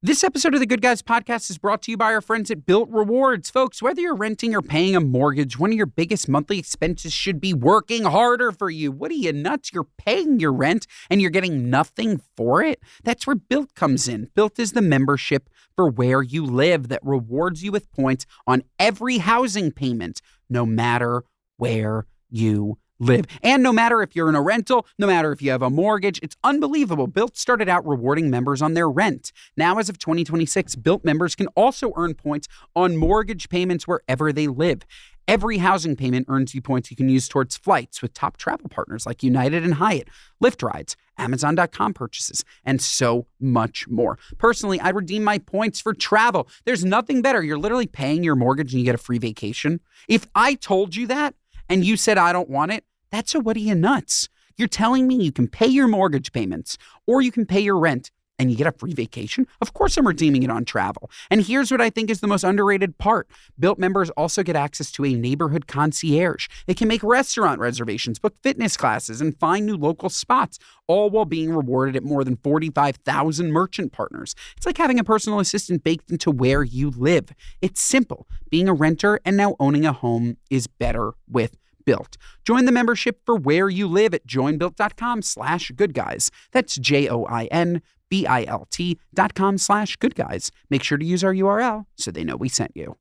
Speaker 3: This episode of the Good Guys podcast is brought to you by our friends at Built Rewards. Folks, whether you're renting or paying a mortgage, one of your biggest monthly expenses should be working harder for you. What are you, nuts? You're paying your rent and you're getting nothing for it? That's where Built comes in. Built is the membership for where you live that rewards you with points on every housing payment, no matter where you live. And no matter if you're in a rental, no matter if you have a mortgage, it's unbelievable. Built started out rewarding members on their rent. Now, as of 2026, Built members can also earn points on mortgage payments wherever they live. Every housing payment earns you points you can use towards flights with top travel partners like United and Hyatt, Lyft rides, Amazon.com purchases, and so much more. Personally, I redeem my points for travel. There's nothing better. You're literally paying your mortgage and you get a free vacation. If I told you that, and you said, I don't want it, that's a what are you, nuts? You're telling me you can pay your mortgage payments or you can pay your rent and you get a free vacation? Of course I'm redeeming it on travel. And here's what I think is the most underrated part. Built members also get access to a neighborhood concierge. They can make restaurant reservations, book fitness classes, and find new local spots, all while being rewarded at more than 45,000 merchant partners. It's like having a personal assistant baked into where you live. It's simple. Being a renter and now owning a home is better with Built. Join the membership for where you live at joinbuilt.com/goodguys. That's JOINBILT.com/goodguys. Make sure to use our URL so they know we sent you.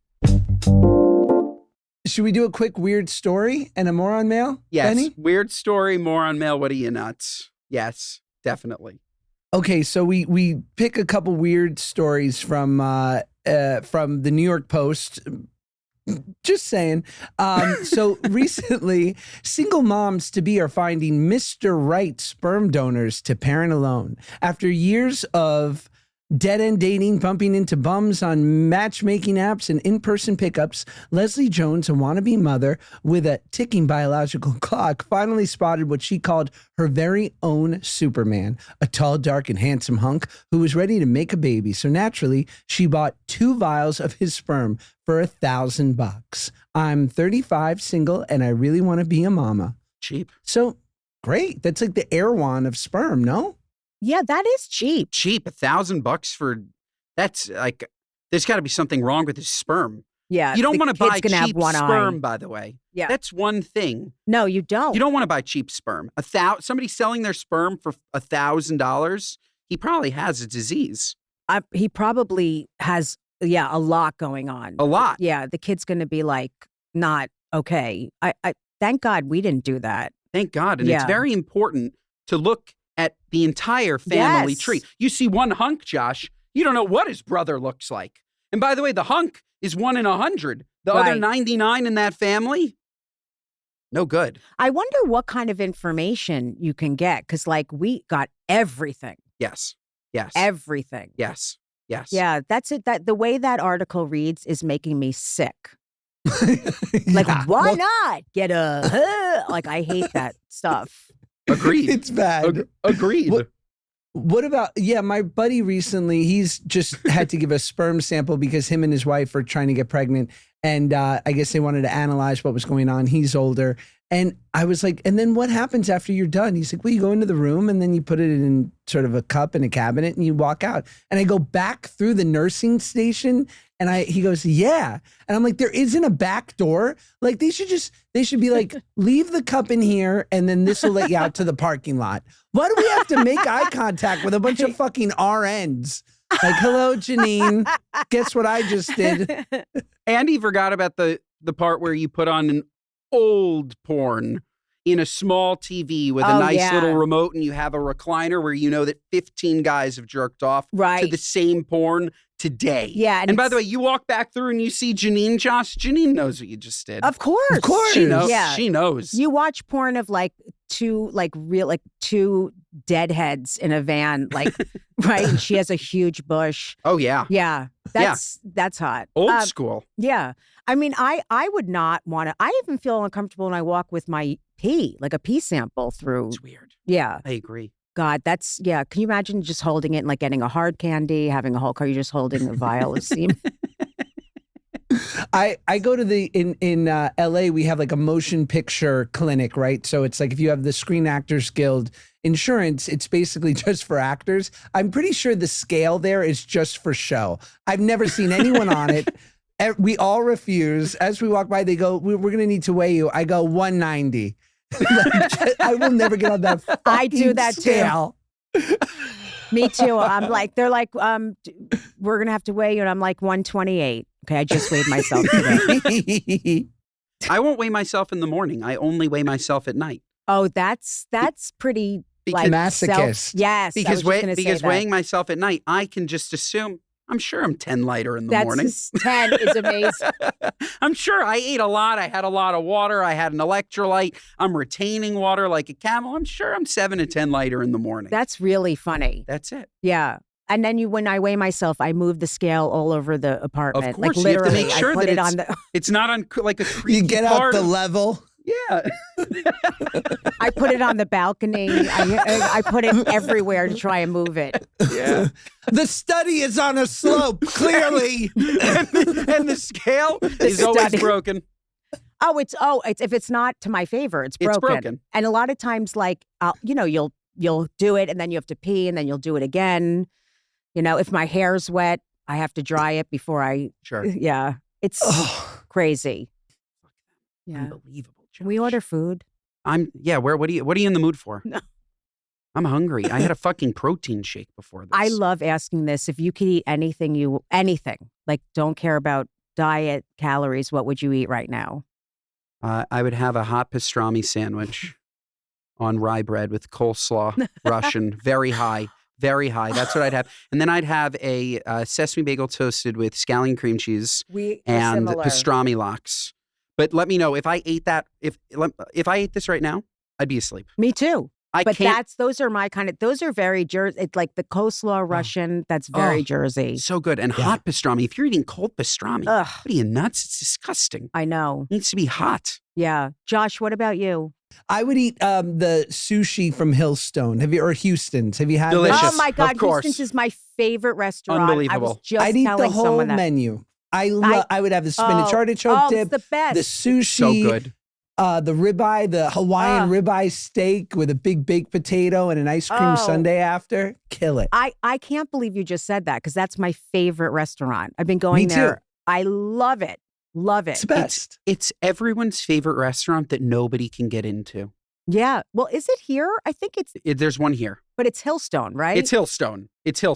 Speaker 2: Should we do a quick weird story and a moron mail?
Speaker 3: Yes.
Speaker 2: Benny?
Speaker 3: Weird story, moron mail. What are you, nuts? Yes, definitely.
Speaker 2: Okay, so we pick a couple weird stories from the New York Post. Just saying. So recently, single moms to be are finding Mr. Right sperm donors to parent alone after years of dead-end dating, bumping into bums on matchmaking apps and in-person pickups. Leslie Jones, a wannabe mother with a ticking biological clock, finally spotted what she called her very own Superman, a tall, dark, and handsome hunk who was ready to make a baby. So naturally, she bought 2 vials of his sperm for $1,000. I'm 35, single, and I really want to be a mama.
Speaker 3: Cheap.
Speaker 2: So great. That's like the Erewhon of sperm, no?
Speaker 4: Yeah, that is cheap.
Speaker 3: Cheap. $1,000 for, that's like, there's got to be something wrong with his sperm.
Speaker 4: Yeah.
Speaker 3: You don't want to buy
Speaker 4: gonna have
Speaker 3: cheap
Speaker 4: one
Speaker 3: sperm,
Speaker 4: eye.
Speaker 3: by the way.
Speaker 4: Yeah.
Speaker 3: That's one thing.
Speaker 4: No, you don't.
Speaker 3: You don't want to buy cheap sperm. Somebody selling their sperm for $1,000, he probably has a disease.
Speaker 4: He probably has, a lot going on.
Speaker 3: A lot.
Speaker 4: Yeah, the kid's going to be like, not okay. I thank God we didn't do that.
Speaker 3: Thank God. And it's very important to look at the entire family tree. You see one hunk, Josh, you don't know what his brother looks like. And by the way, the hunk is 1 in 100. The other 99 in that family, no good.
Speaker 4: I wonder what kind of information you can get, because like we got everything.
Speaker 3: Yes. Yes.
Speaker 4: Everything.
Speaker 3: Yes. Yes.
Speaker 4: Yeah, that's it. That the way that article reads is making me sick. Like, why not get a like? I hate that stuff.
Speaker 3: Agreed.
Speaker 2: It's bad.
Speaker 3: Agreed.
Speaker 2: What about, my buddy recently, he's just had to give a sperm sample because him and his wife are trying to get pregnant. And I guess they wanted to analyze what was going on. He's older. And I was like, and then what happens after you're done? He's like, well, you go into the room and then you put it in sort of a cup in a cabinet and you walk out. And I go back through the nursing station and he goes, yeah. And I'm like, there isn't a back door. Like they should be like, leave the cup in here and then this will let you out to the parking lot. Why do we have to make eye contact with a bunch of fucking RNs? Like, hello, Janine. Guess what I just did?
Speaker 3: And he forgot about the part where you put on an old porn in a small TV with a nice little remote and you have a recliner where you know that 15 guys have jerked off to the same porn today.
Speaker 4: Yeah.
Speaker 3: And by the way, you walk back through and you see Janine, Josh. Janine knows what you just did.
Speaker 4: Of course.
Speaker 2: Of course.
Speaker 3: She knows.
Speaker 4: Yeah.
Speaker 3: She knows.
Speaker 4: You watch porn of like two deadheads in a van, like, right? And she has a huge bush.
Speaker 3: Oh, yeah.
Speaker 4: Yeah. That's hot.
Speaker 3: Old school.
Speaker 4: Yeah. I mean, I would not want to, I even feel uncomfortable when I walk with my pee, like a pee sample through.
Speaker 3: It's weird.
Speaker 4: Yeah.
Speaker 3: I agree.
Speaker 4: God, can you imagine just holding it and like getting a hard candy, having a whole car, you're just holding a vial of semen?
Speaker 2: I go to in LA, we have like a motion picture clinic, right? So it's like if you have the Screen Actors Guild insurance, it's basically just for actors. I'm pretty sure the scale there is just for show. I've never seen anyone on it. We all refuse. As we walk by, they go, we're going to need to weigh you. I go 190. Like, I will never get on that fucking
Speaker 4: I do that
Speaker 2: scale.
Speaker 4: too. Me too. I'm like, they're like, we're going to have to weigh you. And I'm like 128. Okay, I just weighed myself today.
Speaker 3: I won't weigh myself in the morning. I only weigh myself at night.
Speaker 4: Oh, that's pretty like
Speaker 2: masochist.
Speaker 4: Yes.
Speaker 3: Because weighing myself at night, I can just assume, I'm sure I'm 10 lighter in the morning.
Speaker 4: 10 is amazing.
Speaker 3: I'm sure I ate a lot. I had a lot of water. I had an electrolyte. I'm retaining water like a camel. I'm sure I'm 7 to 10 lighter in the morning.
Speaker 4: That's really funny.
Speaker 3: That's it.
Speaker 4: Yeah. And then when I weigh myself, I move the scale all over the apartment.
Speaker 3: Of course,
Speaker 4: like, literally,
Speaker 3: you have to make sure that it's not on like a creaky
Speaker 2: You get out the level.
Speaker 3: Yeah.
Speaker 4: I put it on the balcony. I put it everywhere to try and move it.
Speaker 3: Yeah.
Speaker 2: The study is on a slope, clearly.
Speaker 3: and the scale is always broken.
Speaker 4: It's if it's not to my favor, it's broken.
Speaker 3: It's broken.
Speaker 4: And a lot of times, like, you'll do it and then you have to pee and then you'll do it again. You know, if my hair's wet, I have to dry it before I.
Speaker 3: Sure.
Speaker 4: Yeah. It's crazy. Yeah.
Speaker 3: Unbelievable.
Speaker 4: Can we order food?
Speaker 3: What are you in the mood for?
Speaker 4: No.
Speaker 3: I'm hungry. I had a fucking protein shake before this.
Speaker 4: I love asking this. If you could eat anything, like don't care about diet, calories, what would you eat right now?
Speaker 3: I would have a hot pastrami sandwich on rye bread with coleslaw, Russian, very high, Very high. That's what I'd have. And then I'd have a sesame bagel toasted with scallion cream cheese and pastrami lox. But let me know if I ate that. If I ate this right now, I'd be asleep.
Speaker 4: Me too. Those are my kind of. Those are very Jersey. It's like the coleslaw Russian. That's very Jersey.
Speaker 3: So good. And hot pastrami. If you're eating cold pastrami, what are you, nuts? It's disgusting.
Speaker 4: I know.
Speaker 3: It needs to be hot.
Speaker 4: Yeah. Josh, what about you?
Speaker 2: I would eat the sushi from Hillstone. Or Houston's? Have you had
Speaker 3: Delicious.
Speaker 2: that?
Speaker 4: Oh my God,
Speaker 3: of course.
Speaker 4: Houston's is my favorite restaurant.
Speaker 3: Unbelievable.
Speaker 2: I'd eat the whole menu. I would have the spinach artichoke dip.
Speaker 4: It's the best.
Speaker 2: The sushi.
Speaker 3: So good.
Speaker 2: The ribeye, the Hawaiian ribeye steak with a big baked potato and an ice cream sundae after. Kill it.
Speaker 4: I can't believe you just said that because that's my favorite restaurant. I've been going there. I love it. Love it.
Speaker 2: It's the best.
Speaker 3: It's everyone's favorite restaurant that nobody can get into.
Speaker 4: Yeah. Well, is it here? I think
Speaker 3: There's one here.
Speaker 4: But it's Hillstone, right?
Speaker 3: It's Hillstone.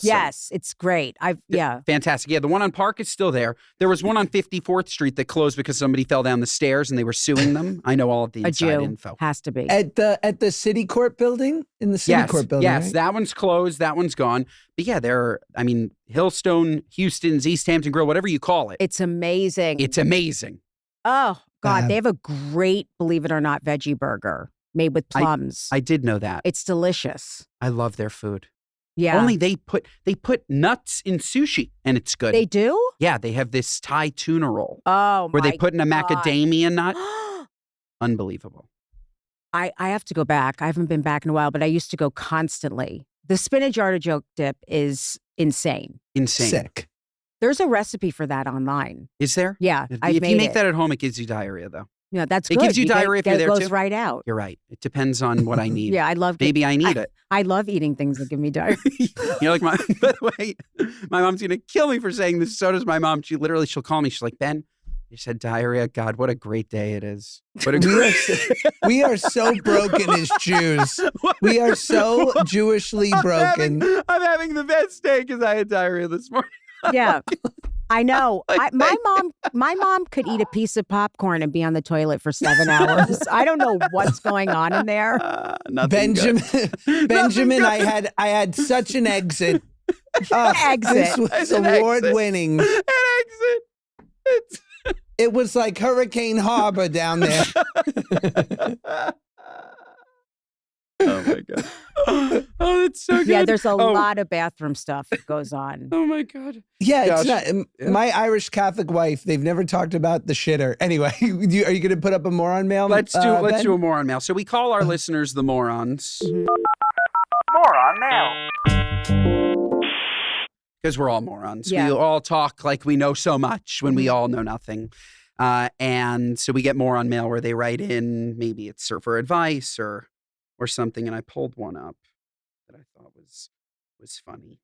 Speaker 4: Yes, it's great.
Speaker 3: Fantastic. Yeah, the one on Park is still there. There was one on 54th Street that closed because somebody fell down the stairs and they were suing them. I know all of the inside info.
Speaker 4: Has to be.
Speaker 2: At the City Court building? In the City Court building,
Speaker 3: Yes,
Speaker 2: right?
Speaker 3: that one's closed. That one's gone. But yeah, Hillstone, Houston's, East Hampton Grill, whatever you call it.
Speaker 4: It's amazing.
Speaker 3: It's amazing.
Speaker 4: Oh, God. They have a great, believe it or not, veggie burger. Made with plums.
Speaker 3: I did know that.
Speaker 4: It's delicious.
Speaker 3: I love their food.
Speaker 4: Yeah.
Speaker 3: Only they put nuts in sushi and it's good.
Speaker 4: They do?
Speaker 3: Yeah, they have this Thai tuna roll.
Speaker 4: Oh,
Speaker 3: where they put in a macadamia nut. Unbelievable.
Speaker 4: I have to go back. I haven't been back in a while, but I used to go constantly. The spinach artichoke dip is insane.
Speaker 3: Insane.
Speaker 2: Sick.
Speaker 4: There's a recipe for that online.
Speaker 3: Is there?
Speaker 4: Yeah.
Speaker 3: If you make that at home, it gives you diarrhea though.
Speaker 4: Yeah, that's good.
Speaker 3: It gives you diarrhea if you're there too?
Speaker 4: It goes right out.
Speaker 3: You're right. It depends on what I need.
Speaker 4: Yeah, I love
Speaker 3: Maybe I need it.
Speaker 4: I love eating things that give me diarrhea.
Speaker 3: By the way, my mom's going to kill me for saying this. So does my mom. She'll call me. She's like, Ben, you said diarrhea. God, what a great day it is. What a
Speaker 2: we are so broken as Jews. We are so Jewishly broken.
Speaker 3: I'm having the best day because I had diarrhea this morning.
Speaker 4: Yeah. I know. My mom could eat a piece of popcorn and be on the toilet for 7 hours. I don't know what's going on in there.
Speaker 2: Benjamin, I had such an exit.
Speaker 4: Exit.
Speaker 2: This was award winning.
Speaker 3: An exit.
Speaker 2: It was like Hurricane Harbor down there.
Speaker 3: Oh my God. Oh, that's so good.
Speaker 4: Yeah, there's a lot of bathroom stuff that goes on.
Speaker 3: Oh my God.
Speaker 2: Yeah, it's not. My Irish Catholic wife, they've never talked about the shitter. Anyway, are you going to put up a moron mail?
Speaker 3: Let's do a moron mail. So we call our listeners the morons.
Speaker 5: Moron Mail.
Speaker 3: Because we're all morons.
Speaker 4: Yeah.
Speaker 3: We all talk like we know so much when we all know nothing. And so we get moron mail where they write in, maybe it's for advice or something, and I pulled one up that I thought was funny.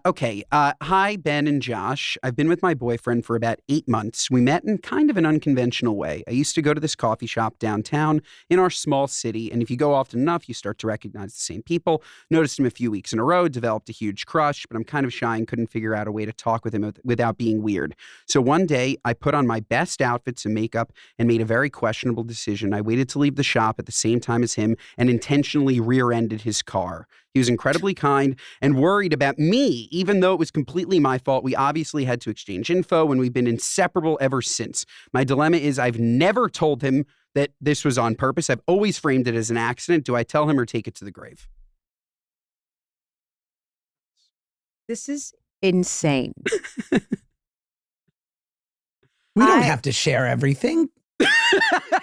Speaker 3: Okay. Hi, Ben and Josh. I've been with my boyfriend for about 8 months. We met in kind of an unconventional way. I used to go to this coffee shop downtown in our small city, and if you go often enough, you start to recognize the same people. Noticed him a few weeks in a row, developed a huge crush, but I'm kind of shy and couldn't figure out a way to talk with him without being weird. So one day, I put on my best outfits and makeup and made a very questionable decision. I waited to leave the shop at the same time as him and intentionally rear-ended his car. He was incredibly kind and worried about me, even though it was completely my fault. We obviously had to exchange info, and we've been inseparable ever since. My dilemma is I've never told him that this was on purpose. I've always framed it as an accident. Do I tell him or take it to the grave?
Speaker 4: This is insane.
Speaker 2: We don't have to share everything.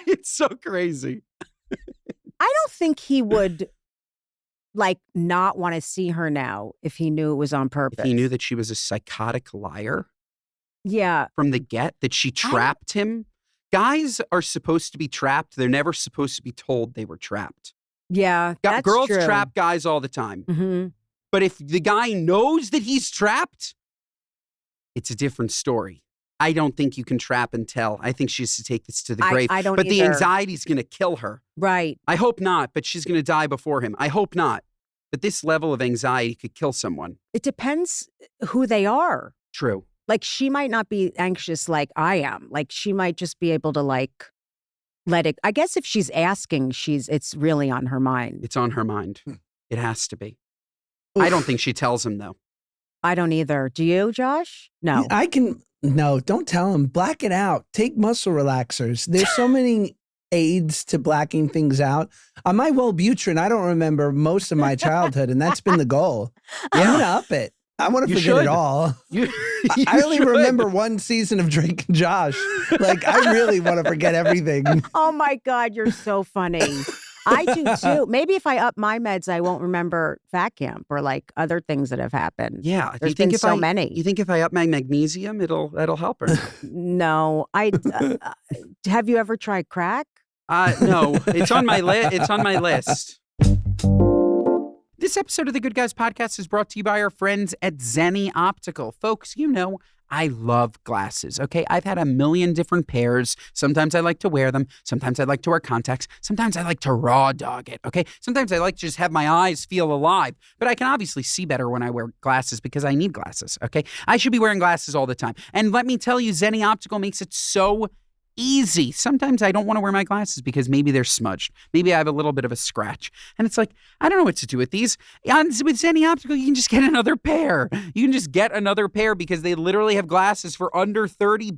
Speaker 3: It's so crazy.
Speaker 4: I don't think he would not want to see her now if he knew it was on purpose.
Speaker 3: If he knew that she was a psychotic liar?
Speaker 4: Yeah.
Speaker 3: From the get, that she trapped him? Guys are supposed to be trapped. They're never supposed to be told they were trapped.
Speaker 4: Yeah, that's
Speaker 3: Girls
Speaker 4: true.
Speaker 3: trap guys all the time.
Speaker 4: Mm-hmm.
Speaker 3: But if the guy knows that he's trapped, it's a different story. I don't think you can trap and tell. I think she has to take this to the grave.
Speaker 4: I don't
Speaker 3: But
Speaker 4: either.
Speaker 3: the anxiety's going to kill her.
Speaker 4: Right.
Speaker 3: I hope not, but she's going to die before him. I hope not. But this level of anxiety could kill someone.
Speaker 4: It depends who they are.
Speaker 3: True.
Speaker 4: She might not be anxious like I am. She might just be able to let it. I guess if she's asking, it's really on her mind.
Speaker 3: It's on her mind. It has to be. I don't think she tells him, though.
Speaker 4: I don't either. Do you, Josh? No.
Speaker 2: No, don't tell him. Black it out. Take muscle relaxers. There's so many aids to blacking things out. On my Wellbutrin, I don't remember most of my childhood, and that's been the goal. I'm going to up it. I want to forget it all. I only remember one season of Drake and Josh. Like, I really want to forget everything.
Speaker 4: Oh, my God. You're so funny. I do, too. Maybe if I up my meds, I won't remember fat camp or like other things that have happened.
Speaker 3: Yeah.
Speaker 4: There's been so many.
Speaker 3: You think if I up my magnesium, that'll help her?
Speaker 4: No. Have you ever tried crack?
Speaker 3: No. It's on my It's on my list. This episode of the Good Guys Podcast is brought to you by our friends at Zenni Optical. Folks, you know I love glasses, okay? I've had a million different pairs. Sometimes I like to wear them. Sometimes I like to wear contacts. Sometimes I like to raw dog it, okay? Sometimes I like to just have my eyes feel alive. But I can obviously see better when I wear glasses because I need glasses, okay? I should be wearing glasses all the time. And let me tell you, Zenni Optical makes it so easy. Sometimes I don't want to wear my glasses because maybe they're smudged. Maybe I have a little bit of a scratch. And it's like, I don't know what to do with these. With Zenni Optical, you can just get another pair. You can just get another pair because they literally have glasses for under $30.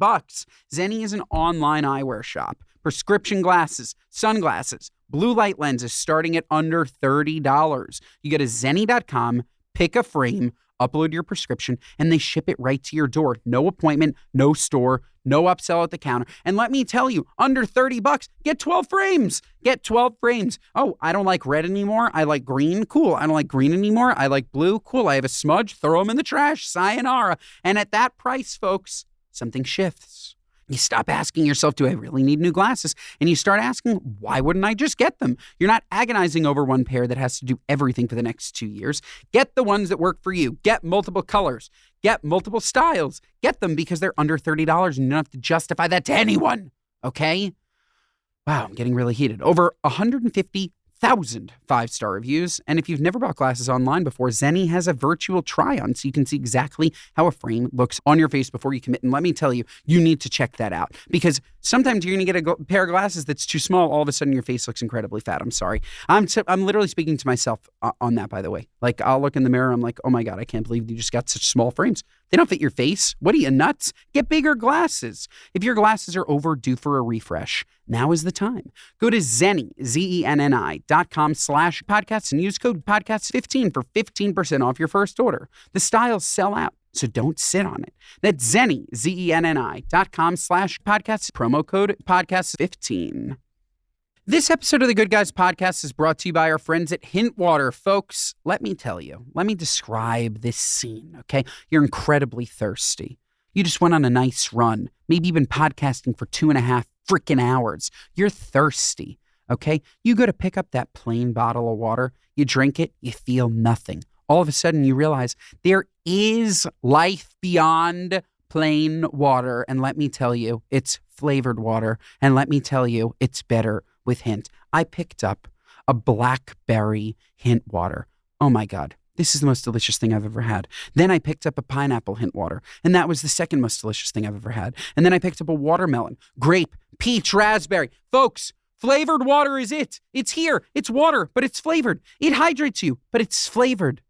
Speaker 3: Zenni is an online eyewear shop. Prescription glasses, sunglasses, blue light lenses starting at under $30. You go to Zenni.com, pick a frame, upload your prescription, and they ship it right to your door. No appointment, no store, no upsell at the counter. And let me tell you, under $30, get 12 frames. Get 12 frames. Oh, I don't like red anymore. I like green. Cool. I don't like green anymore. I like blue. Cool. I have a smudge. Throw them in the trash. Sayonara. And at that price, folks, something shifts. You stop asking yourself, do I really need new glasses? And you start asking, why wouldn't I just get them? You're not agonizing over one pair that has to do everything for the next 2 years. Get the ones that work for you. Get multiple colors. Get multiple styles. Get them because they're under $30 and you don't have to justify that to anyone. Okay? Wow, I'm getting really heated. Over 150,000 5-star reviews. And if you've never bought glasses online before, Zenni has a virtual try-on so you can see exactly how a frame looks on your face before you commit. And let me tell you, you need to check that out because sometimes you're going to get a pair of glasses that's too small. All of a sudden, your face looks incredibly fat. I'm sorry. I'm literally speaking to myself on that, by the way. Like, I'll look in the mirror. I'm like, oh my God, I can't believe you just got such small frames. They don't fit your face. What are you, nuts? Get bigger glasses. If your glasses are overdue for a refresh, now is the time. Go to Zenni, ZENNI.com/podcasts and use code podcast15 for 15% off your first order. The styles sell out, so don't sit on it. That's Zenni, ZENNI.com/podcasts, promo code podcast15. This episode of the Good Guys Podcast is brought to you by our friends at Hintwater. Folks, let me tell you, let me describe this scene, okay? You're incredibly thirsty. You just went on a nice run. Maybe you've been podcasting for 2.5 freaking hours. You're thirsty, okay? You go to pick up that plain bottle of water. You drink it. You feel nothing. All of a sudden, you realize there is life beyond plain water. And let me tell you, it's flavored water. And let me tell you, it's better with Hint. I picked up a blackberry Hint water. Oh my God. This is the most delicious thing I've ever had. Then I picked up a pineapple Hint water, and that was the second most delicious thing I've ever had. And then I picked up a watermelon, grape, peach, raspberry. Folks, flavored water is it. It's here. It's water, but it's flavored. It hydrates you, but it's flavored.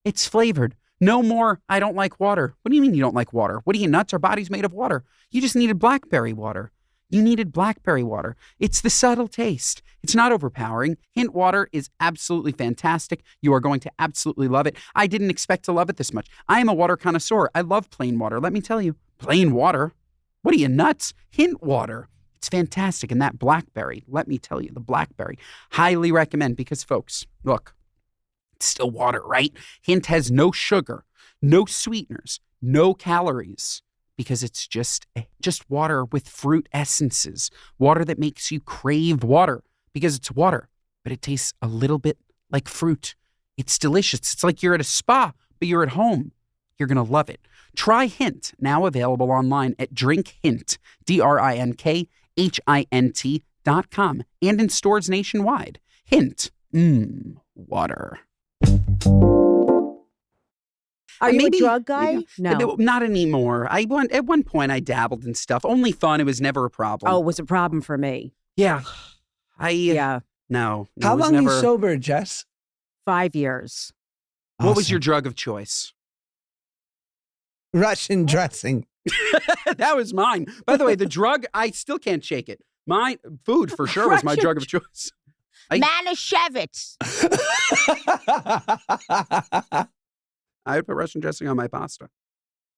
Speaker 3: It's flavored. No more, I don't like water. What do you mean you don't like water? What are you, nuts? Our body's made of water. You just needed blackberry water. You needed blackberry water. It's the subtle taste. It's not overpowering. Hint water is absolutely fantastic. You are going to absolutely love it. I didn't expect to love it this much. I am a water connoisseur. I love plain water. Let me tell you, plain water? What are you, nuts? Hint water. It's fantastic. And that blackberry, let me tell you, the blackberry, highly recommend because, folks, look, it's still water, right? Hint has no sugar, no sweeteners, no calories. Because it's just water with fruit essences. Water that makes you crave water because it's water, but it tastes a little bit like fruit. It's delicious. It's like you're at a spa, but you're at home. You're going to love it. Try Hint, now available online at drinkhint, DRINKHINT.com and in stores nationwide. Hint, water.
Speaker 4: Are you a drug guy?
Speaker 3: No. Not anymore. At one point I dabbled in stuff. Only fun. It was never a problem.
Speaker 4: Oh, it was a problem for me.
Speaker 3: Yeah.
Speaker 4: Yeah.
Speaker 3: No.
Speaker 2: How long are you sober, Jess?
Speaker 4: 5 years.
Speaker 3: What was your drug of choice?
Speaker 2: Russian dressing.
Speaker 3: That was mine. By the way, the drug, I still can't shake it. My food for sure was my drug of choice.
Speaker 4: Manischewitz.
Speaker 3: I would put Russian dressing on my pasta.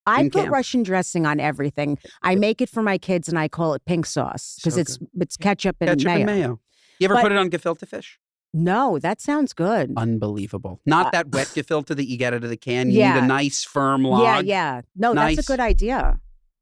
Speaker 4: I put Russian dressing on everything. I make it for my kids and I call it pink sauce because it's ketchup and mayo.
Speaker 3: You ever put it on gefilte fish?
Speaker 4: No, that sounds good.
Speaker 3: Unbelievable. Not that wet gefilte that you get out of the can. You need a nice firm log.
Speaker 4: Yeah. No, that's a good idea.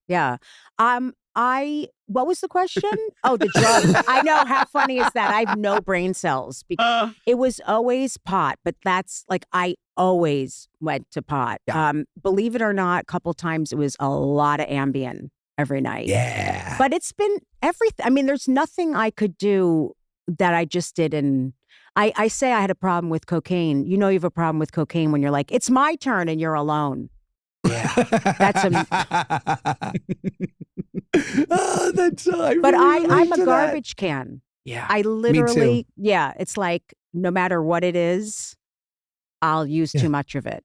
Speaker 4: Yeah. What was the question? Oh, the drug. I know. How funny is that? I have no brain cells because it was always pot, but that's like, I always went to pot. Yeah. Believe it or not, a couple times it was a lot of Ambien every night.
Speaker 2: Yeah.
Speaker 4: But it's been everything. I mean, there's nothing I could do that I just didn't. I say I had a problem with cocaine. You know you have a problem with cocaine when you're like, it's my turn and you're alone.
Speaker 2: Yeah.
Speaker 4: That's but I'm a garbage can.
Speaker 3: Yeah.
Speaker 4: I literally, it's like no matter what it is, I'll use too much of it.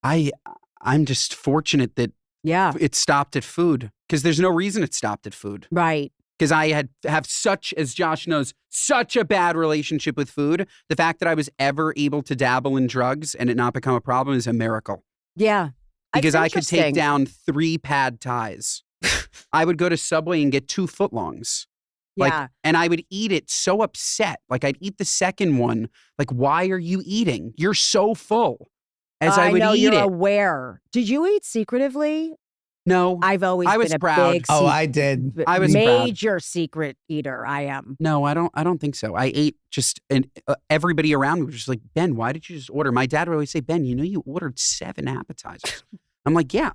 Speaker 3: I'm just fortunate that it stopped at food because there's no reason it stopped at food.
Speaker 4: Right.
Speaker 3: Because I have such, as Josh knows, such a bad relationship with food. The fact that I was ever able to dabble in drugs and it not become a problem is a miracle.
Speaker 4: Yeah.
Speaker 3: Because I could take down 3 pad thais. I would go to Subway and get 2 footlongs. And I would eat it so upset. Like I'd eat the second one. Like, why are you eating? You're so full. As I would
Speaker 4: know,
Speaker 3: eat
Speaker 4: you're
Speaker 3: it.
Speaker 4: Aware. Did you eat secretively?
Speaker 3: No.
Speaker 4: I've always been a
Speaker 3: proud.
Speaker 4: big
Speaker 2: I did.
Speaker 3: I was
Speaker 4: major secret eater. I am.
Speaker 3: No, I don't think so. I ate just, and everybody around me was just like, Ben, why did you just order? My dad would always say, Ben, you know you ordered 7 appetizers. I'm like, yeah,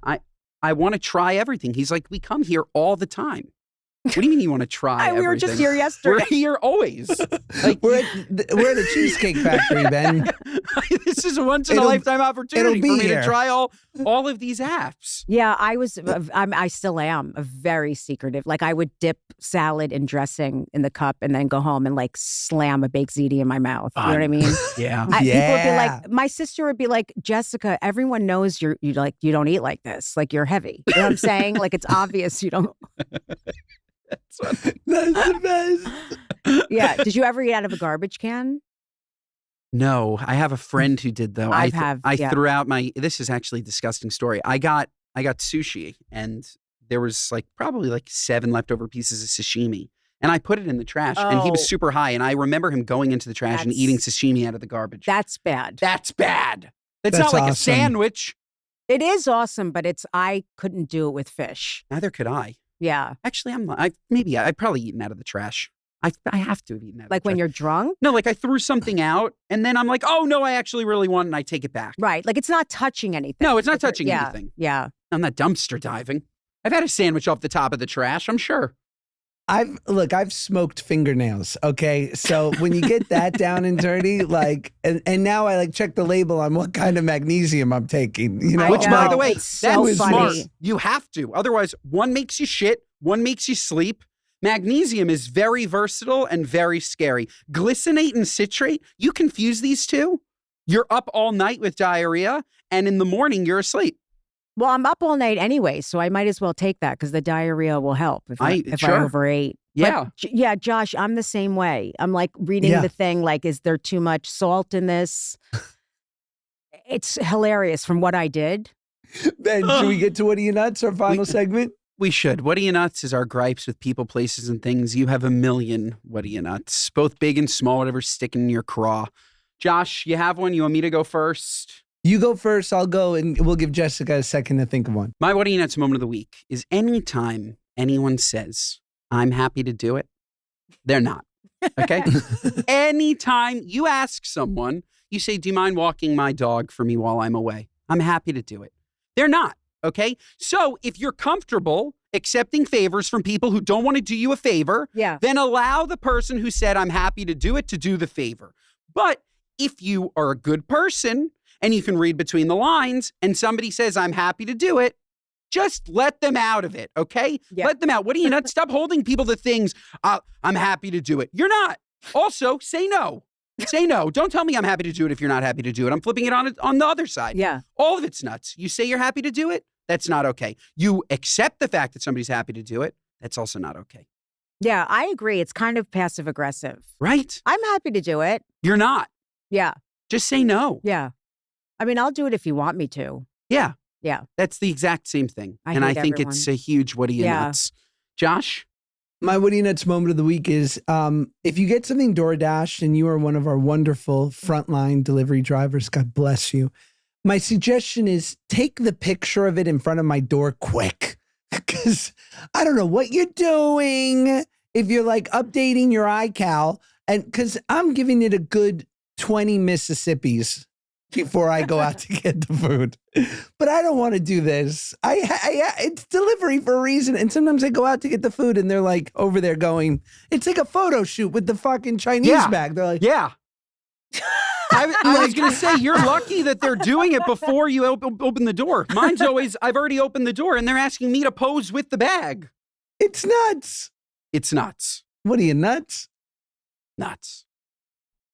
Speaker 3: I want to try everything. He's like, we come here all the time. What do you mean you want to try everything?
Speaker 4: We were just here yesterday.
Speaker 3: We're here always. Like,
Speaker 2: we're at the Cheesecake Factory, Ben.
Speaker 3: This is a once-in-a-lifetime opportunity for me to try all of these apps.
Speaker 4: Yeah, I still am a very secretive. Like I would dip salad in dressing in the cup and then go home and like slam a baked ziti in my mouth. You know what I mean?
Speaker 3: Yeah.
Speaker 4: People would be like, my sister would be like, Jessica, everyone knows you don't eat like this. Like you're heavy. You know what I'm saying? Like it's obvious you don't.
Speaker 2: That's the best.
Speaker 4: Yeah. Did you ever eat out of a garbage can?
Speaker 3: No, I have a friend who did though.
Speaker 4: I
Speaker 3: threw out this is actually a disgusting story. I got sushi and there was probably 7 leftover pieces of sashimi. And I put it in the trash and he was super high. And I remember him going into the trash and eating sashimi out of the garbage.
Speaker 4: That's bad.
Speaker 3: That's bad. That's not like awesome. A sandwich.
Speaker 4: It is awesome, but I couldn't do it with fish.
Speaker 3: Neither could I.
Speaker 4: Yeah.
Speaker 3: Actually, I've probably eaten out of the trash. I have to have eaten out of the trash.
Speaker 4: Like when you're drunk?
Speaker 3: No, like I threw something out and then I'm like, oh no, I actually really want it and I take it back.
Speaker 4: Right. Like it's not touching anything.
Speaker 3: No, it's not touching anything.
Speaker 4: Yeah.
Speaker 3: I'm not dumpster diving. I've had a sandwich off the top of the trash, I'm sure.
Speaker 2: I've smoked fingernails. Okay. So when you get that down and dirty, and now I check the label on what kind of magnesium I'm taking, you know?
Speaker 3: Which, by the way,
Speaker 4: that's so
Speaker 3: smart. You have to. Otherwise, one makes you shit, one makes you sleep. Magnesium is very versatile and very scary. Glycinate and citrate, you confuse these two. You're up all night with diarrhea and in the morning you're asleep.
Speaker 4: Well, I'm up all night anyway, so I might as well take that because the diarrhea will help if I overate.
Speaker 3: Yeah.
Speaker 4: But, yeah, Josh, I'm the same way. I'm like reading the thing is there too much salt in this? It's hilarious from what I did.
Speaker 2: Ben, should we get to What Are You Nuts, our final segment?
Speaker 3: We should. What Are You Nuts is our gripes with people, places, and things. You have a million What Are You Nuts, both big and small, whatever's sticking in your craw. Josh, you have one? You want me to go first?
Speaker 2: You go first, I'll go, and we'll give Jessica a second to think of one.
Speaker 3: My What Are You Nuts moment of the week is anytime anyone says, I'm happy to do it, they're not. Okay? Anytime you ask someone, you say, do you mind walking my dog for me while I'm away? I'm happy to do it. They're not. Okay? So if you're comfortable accepting favors from people who don't want to do you a favor, then allow the person who said, I'm happy to do it, to do the favor. But if you are a good person, and you can read between the lines, and somebody says, I'm happy to do it, just let them out of it, okay? Yeah. Let them out. What are you not? Stop holding people to things, I'm happy to do it. You're not. Also, say no. Say no. Don't tell me I'm happy to do it if you're not happy to do it. I'm flipping it on the other side.
Speaker 4: Yeah.
Speaker 3: All of it's nuts. You say you're happy to do it. That's not okay. You accept the fact that somebody's happy to do it. That's also not okay.
Speaker 4: Yeah, I agree. It's kind of passive aggressive.
Speaker 3: Right?
Speaker 4: I'm happy to do it.
Speaker 3: You're not.
Speaker 4: Yeah.
Speaker 3: Just say no.
Speaker 4: Yeah. I mean, I'll do it if you want me to.
Speaker 3: Yeah.
Speaker 4: Yeah.
Speaker 3: That's the exact same thing.
Speaker 4: I
Speaker 3: think
Speaker 4: everyone.
Speaker 3: It's a huge what are you nuts. Josh?
Speaker 2: My Woody Nuts moment of the week is if you get something DoorDash and you are one of our wonderful frontline delivery drivers, God bless you. My suggestion is take the picture of it in front of my door quick because I don't know what you're doing. If you're like updating your iCal, and because I'm giving it a good 20 Mississippis before I go out to get the food. But I don't want to do this. It's delivery for a reason. And sometimes I go out to get the food and they're like over there going, it's like a photo shoot with the fucking Chinese bag. They're like,
Speaker 3: yeah. I was going to say, you're lucky that they're doing it before you open the door. Mine's always, I've already opened the door and they're asking me to pose with the bag.
Speaker 2: it's nuts.
Speaker 3: It's nuts.
Speaker 2: What are you, nuts?
Speaker 3: Nuts.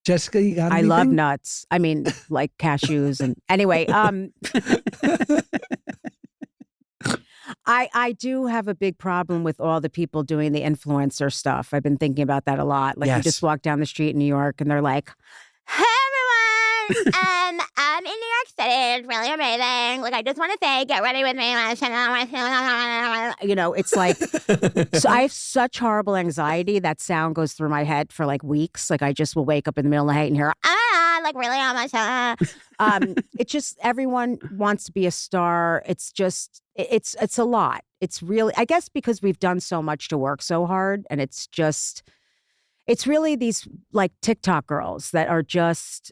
Speaker 2: Jessica, you got
Speaker 4: I
Speaker 2: anything?
Speaker 4: love nuts. I mean, like cashews and anyway, I do have a big problem with all the people doing the influencer stuff. I've been thinking about that a lot. Like you just walk down the street in New York and they're like, "Hey everyone, I'm in New York City. It's really amazing. Like I just want to say, get ready with me." You know, it's like so I have such horrible anxiety. That sound goes through my head for like weeks. Like I just will wake up in the middle of the night and hear like really on my it's just everyone wants to be a star. It's just it's a lot. It's really, I guess, because we've done so much to work so hard, and it's really these like TikTok girls that are just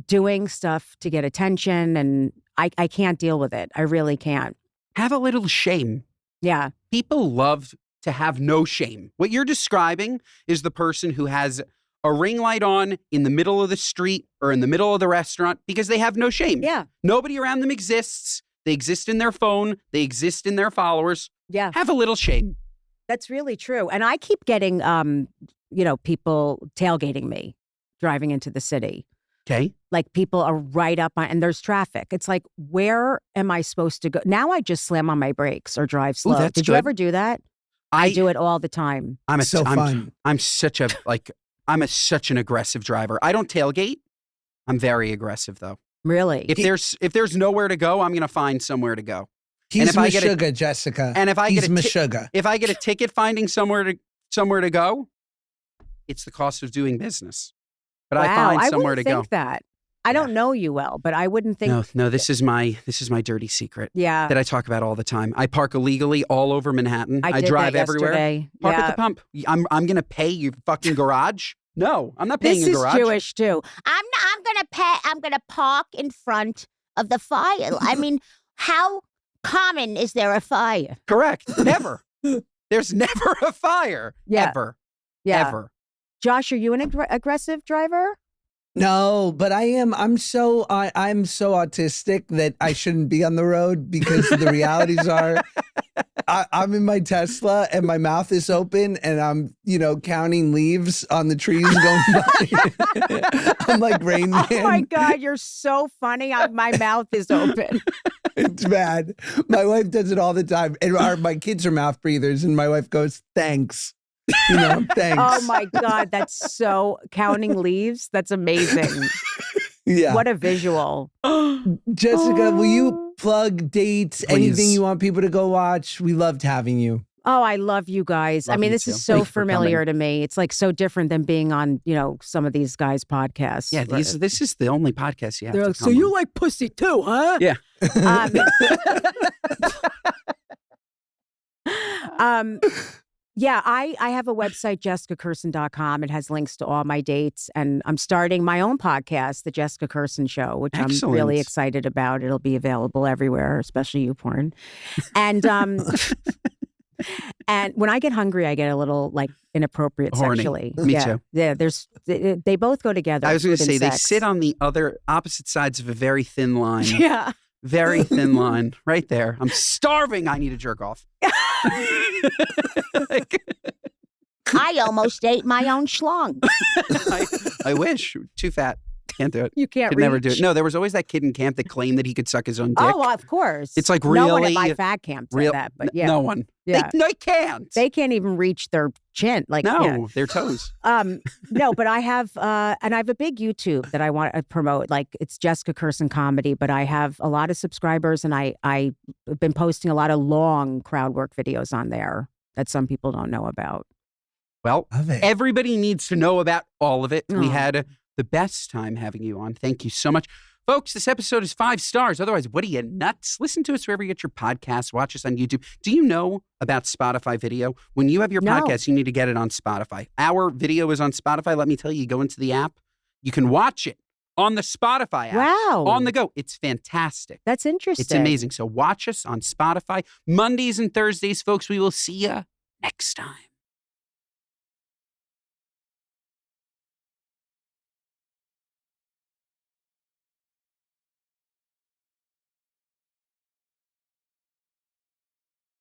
Speaker 4: doing stuff to get attention, and I can't deal with it. I really can't.
Speaker 3: Have a little shame.
Speaker 4: Yeah.
Speaker 3: People love to have no shame. What you're describing is the person who has a ring light on in the middle of the street or in the middle of the restaurant because they have no shame.
Speaker 4: Yeah.
Speaker 3: Nobody around them exists. They exist in their phone. They exist in their followers.
Speaker 4: Yeah.
Speaker 3: Have a little shame.
Speaker 4: That's really true. And I keep getting, people tailgating me driving into the city.
Speaker 3: Okay.
Speaker 4: Like people are right up on, and there's traffic. It's like, where am I supposed to go? Now I just slam on my brakes or drive slow.
Speaker 3: That's
Speaker 4: Did
Speaker 3: good.
Speaker 4: you ever do that? I do it all the time.
Speaker 3: I'm
Speaker 2: fun.
Speaker 3: I'm such an aggressive driver. I don't tailgate. I'm very aggressive though.
Speaker 4: Really?
Speaker 3: If there's nowhere to go, I'm going to find somewhere to go.
Speaker 2: He's Meshuggah, Jessica.
Speaker 3: And if I
Speaker 2: He's Meshuggah.
Speaker 3: if I get a ticket finding somewhere to go, it's the cost of doing business. But I find somewhere to go.
Speaker 4: I wouldn't think that. I don't know you well, but I wouldn't think.
Speaker 3: No, this is my dirty secret.
Speaker 4: Yeah.
Speaker 3: That I talk about all the time. I park illegally all over Manhattan. I drive everywhere.
Speaker 4: Yesterday.
Speaker 3: Park at the pump. I'm going to pay your fucking garage. No, I'm not paying
Speaker 4: this
Speaker 3: a garage.
Speaker 4: This is Jewish too. I'm gonna park in front of the fire. I mean, how common is there a fire?
Speaker 3: Correct. Never. There's never a fire.
Speaker 4: Yeah.
Speaker 3: Ever.
Speaker 4: Yeah.
Speaker 3: Ever.
Speaker 4: Josh, are you an aggressive driver?
Speaker 2: No, but I'm so autistic that I shouldn't be on the road because the realities are I'm in my Tesla and my mouth is open and I'm, counting leaves on the trees going by. I'm like Rain Man.
Speaker 4: Oh my God, you're so funny. My mouth is open.
Speaker 2: It's bad. My wife does it all the time. And my kids are mouth breathers and my wife goes, thanks. Thanks.
Speaker 4: Oh my God, that's so counting leaves. That's amazing.
Speaker 2: Yeah.
Speaker 4: What a visual.
Speaker 2: Jessica, will you plug dates, anything you want people to go watch? We loved having you.
Speaker 4: Oh, I love you guys.
Speaker 3: Love you
Speaker 4: this
Speaker 3: too.
Speaker 4: is so familiar to me. It's like so different than being on, some of these guys' podcasts.
Speaker 3: Yeah, this is the only podcast you have to
Speaker 4: like,
Speaker 3: come
Speaker 4: so you
Speaker 3: on.
Speaker 4: like pussy too, huh?
Speaker 3: Yeah.
Speaker 4: Yeah, I have a website, jessicakirson.com. It has links to all my dates. And I'm starting my own podcast, The Jessica Kirson Show, which I'm really excited about. It'll be available everywhere, especially YouPorn. And and when I get hungry, I get a little like inappropriate
Speaker 3: horny.
Speaker 4: Sexually.
Speaker 3: Me too.
Speaker 4: Yeah, they both go together.
Speaker 3: I was going to say, they
Speaker 4: sex.
Speaker 3: sit on the opposite sides of a very thin line.
Speaker 4: Yeah.
Speaker 3: Very thin line right there. I'm starving. I need to jerk off.
Speaker 4: I almost ate my own schlong.
Speaker 3: I wish. Too fat. Can't do it.
Speaker 4: You can't
Speaker 3: Could never do it. No, there was always that kid in camp that claimed that he could suck his own dick.
Speaker 4: Oh, well, of course.
Speaker 3: It's like really...
Speaker 4: No one at my fat camp said that, but yeah.
Speaker 3: No one.
Speaker 4: Yeah.
Speaker 3: They can't.
Speaker 4: They can't even reach their chin. Like,
Speaker 3: no, their toes.
Speaker 4: No, but I have, and I have a big YouTube that I want to promote. Like, it's Jessica Kirson Comedy, but I have a lot of subscribers, and I've been posting a lot of long crowd work videos on there that some people don't know about.
Speaker 3: Well, everybody needs to know about all of it. We had the best time having you on. Thank you so much. Folks, this episode is 5 stars. Otherwise, what are you, nuts? Listen to us wherever you get your podcasts. Watch us on YouTube. Do you know about Spotify video? When you have your podcast, you need to get it on Spotify. Our video is on Spotify. Let me tell you, you go into the app. You can watch it on the Spotify app.
Speaker 4: Wow.
Speaker 3: On the go. It's fantastic.
Speaker 4: That's interesting.
Speaker 3: It's amazing. So watch us on Spotify. Mondays and Thursdays, folks. We will see you next time.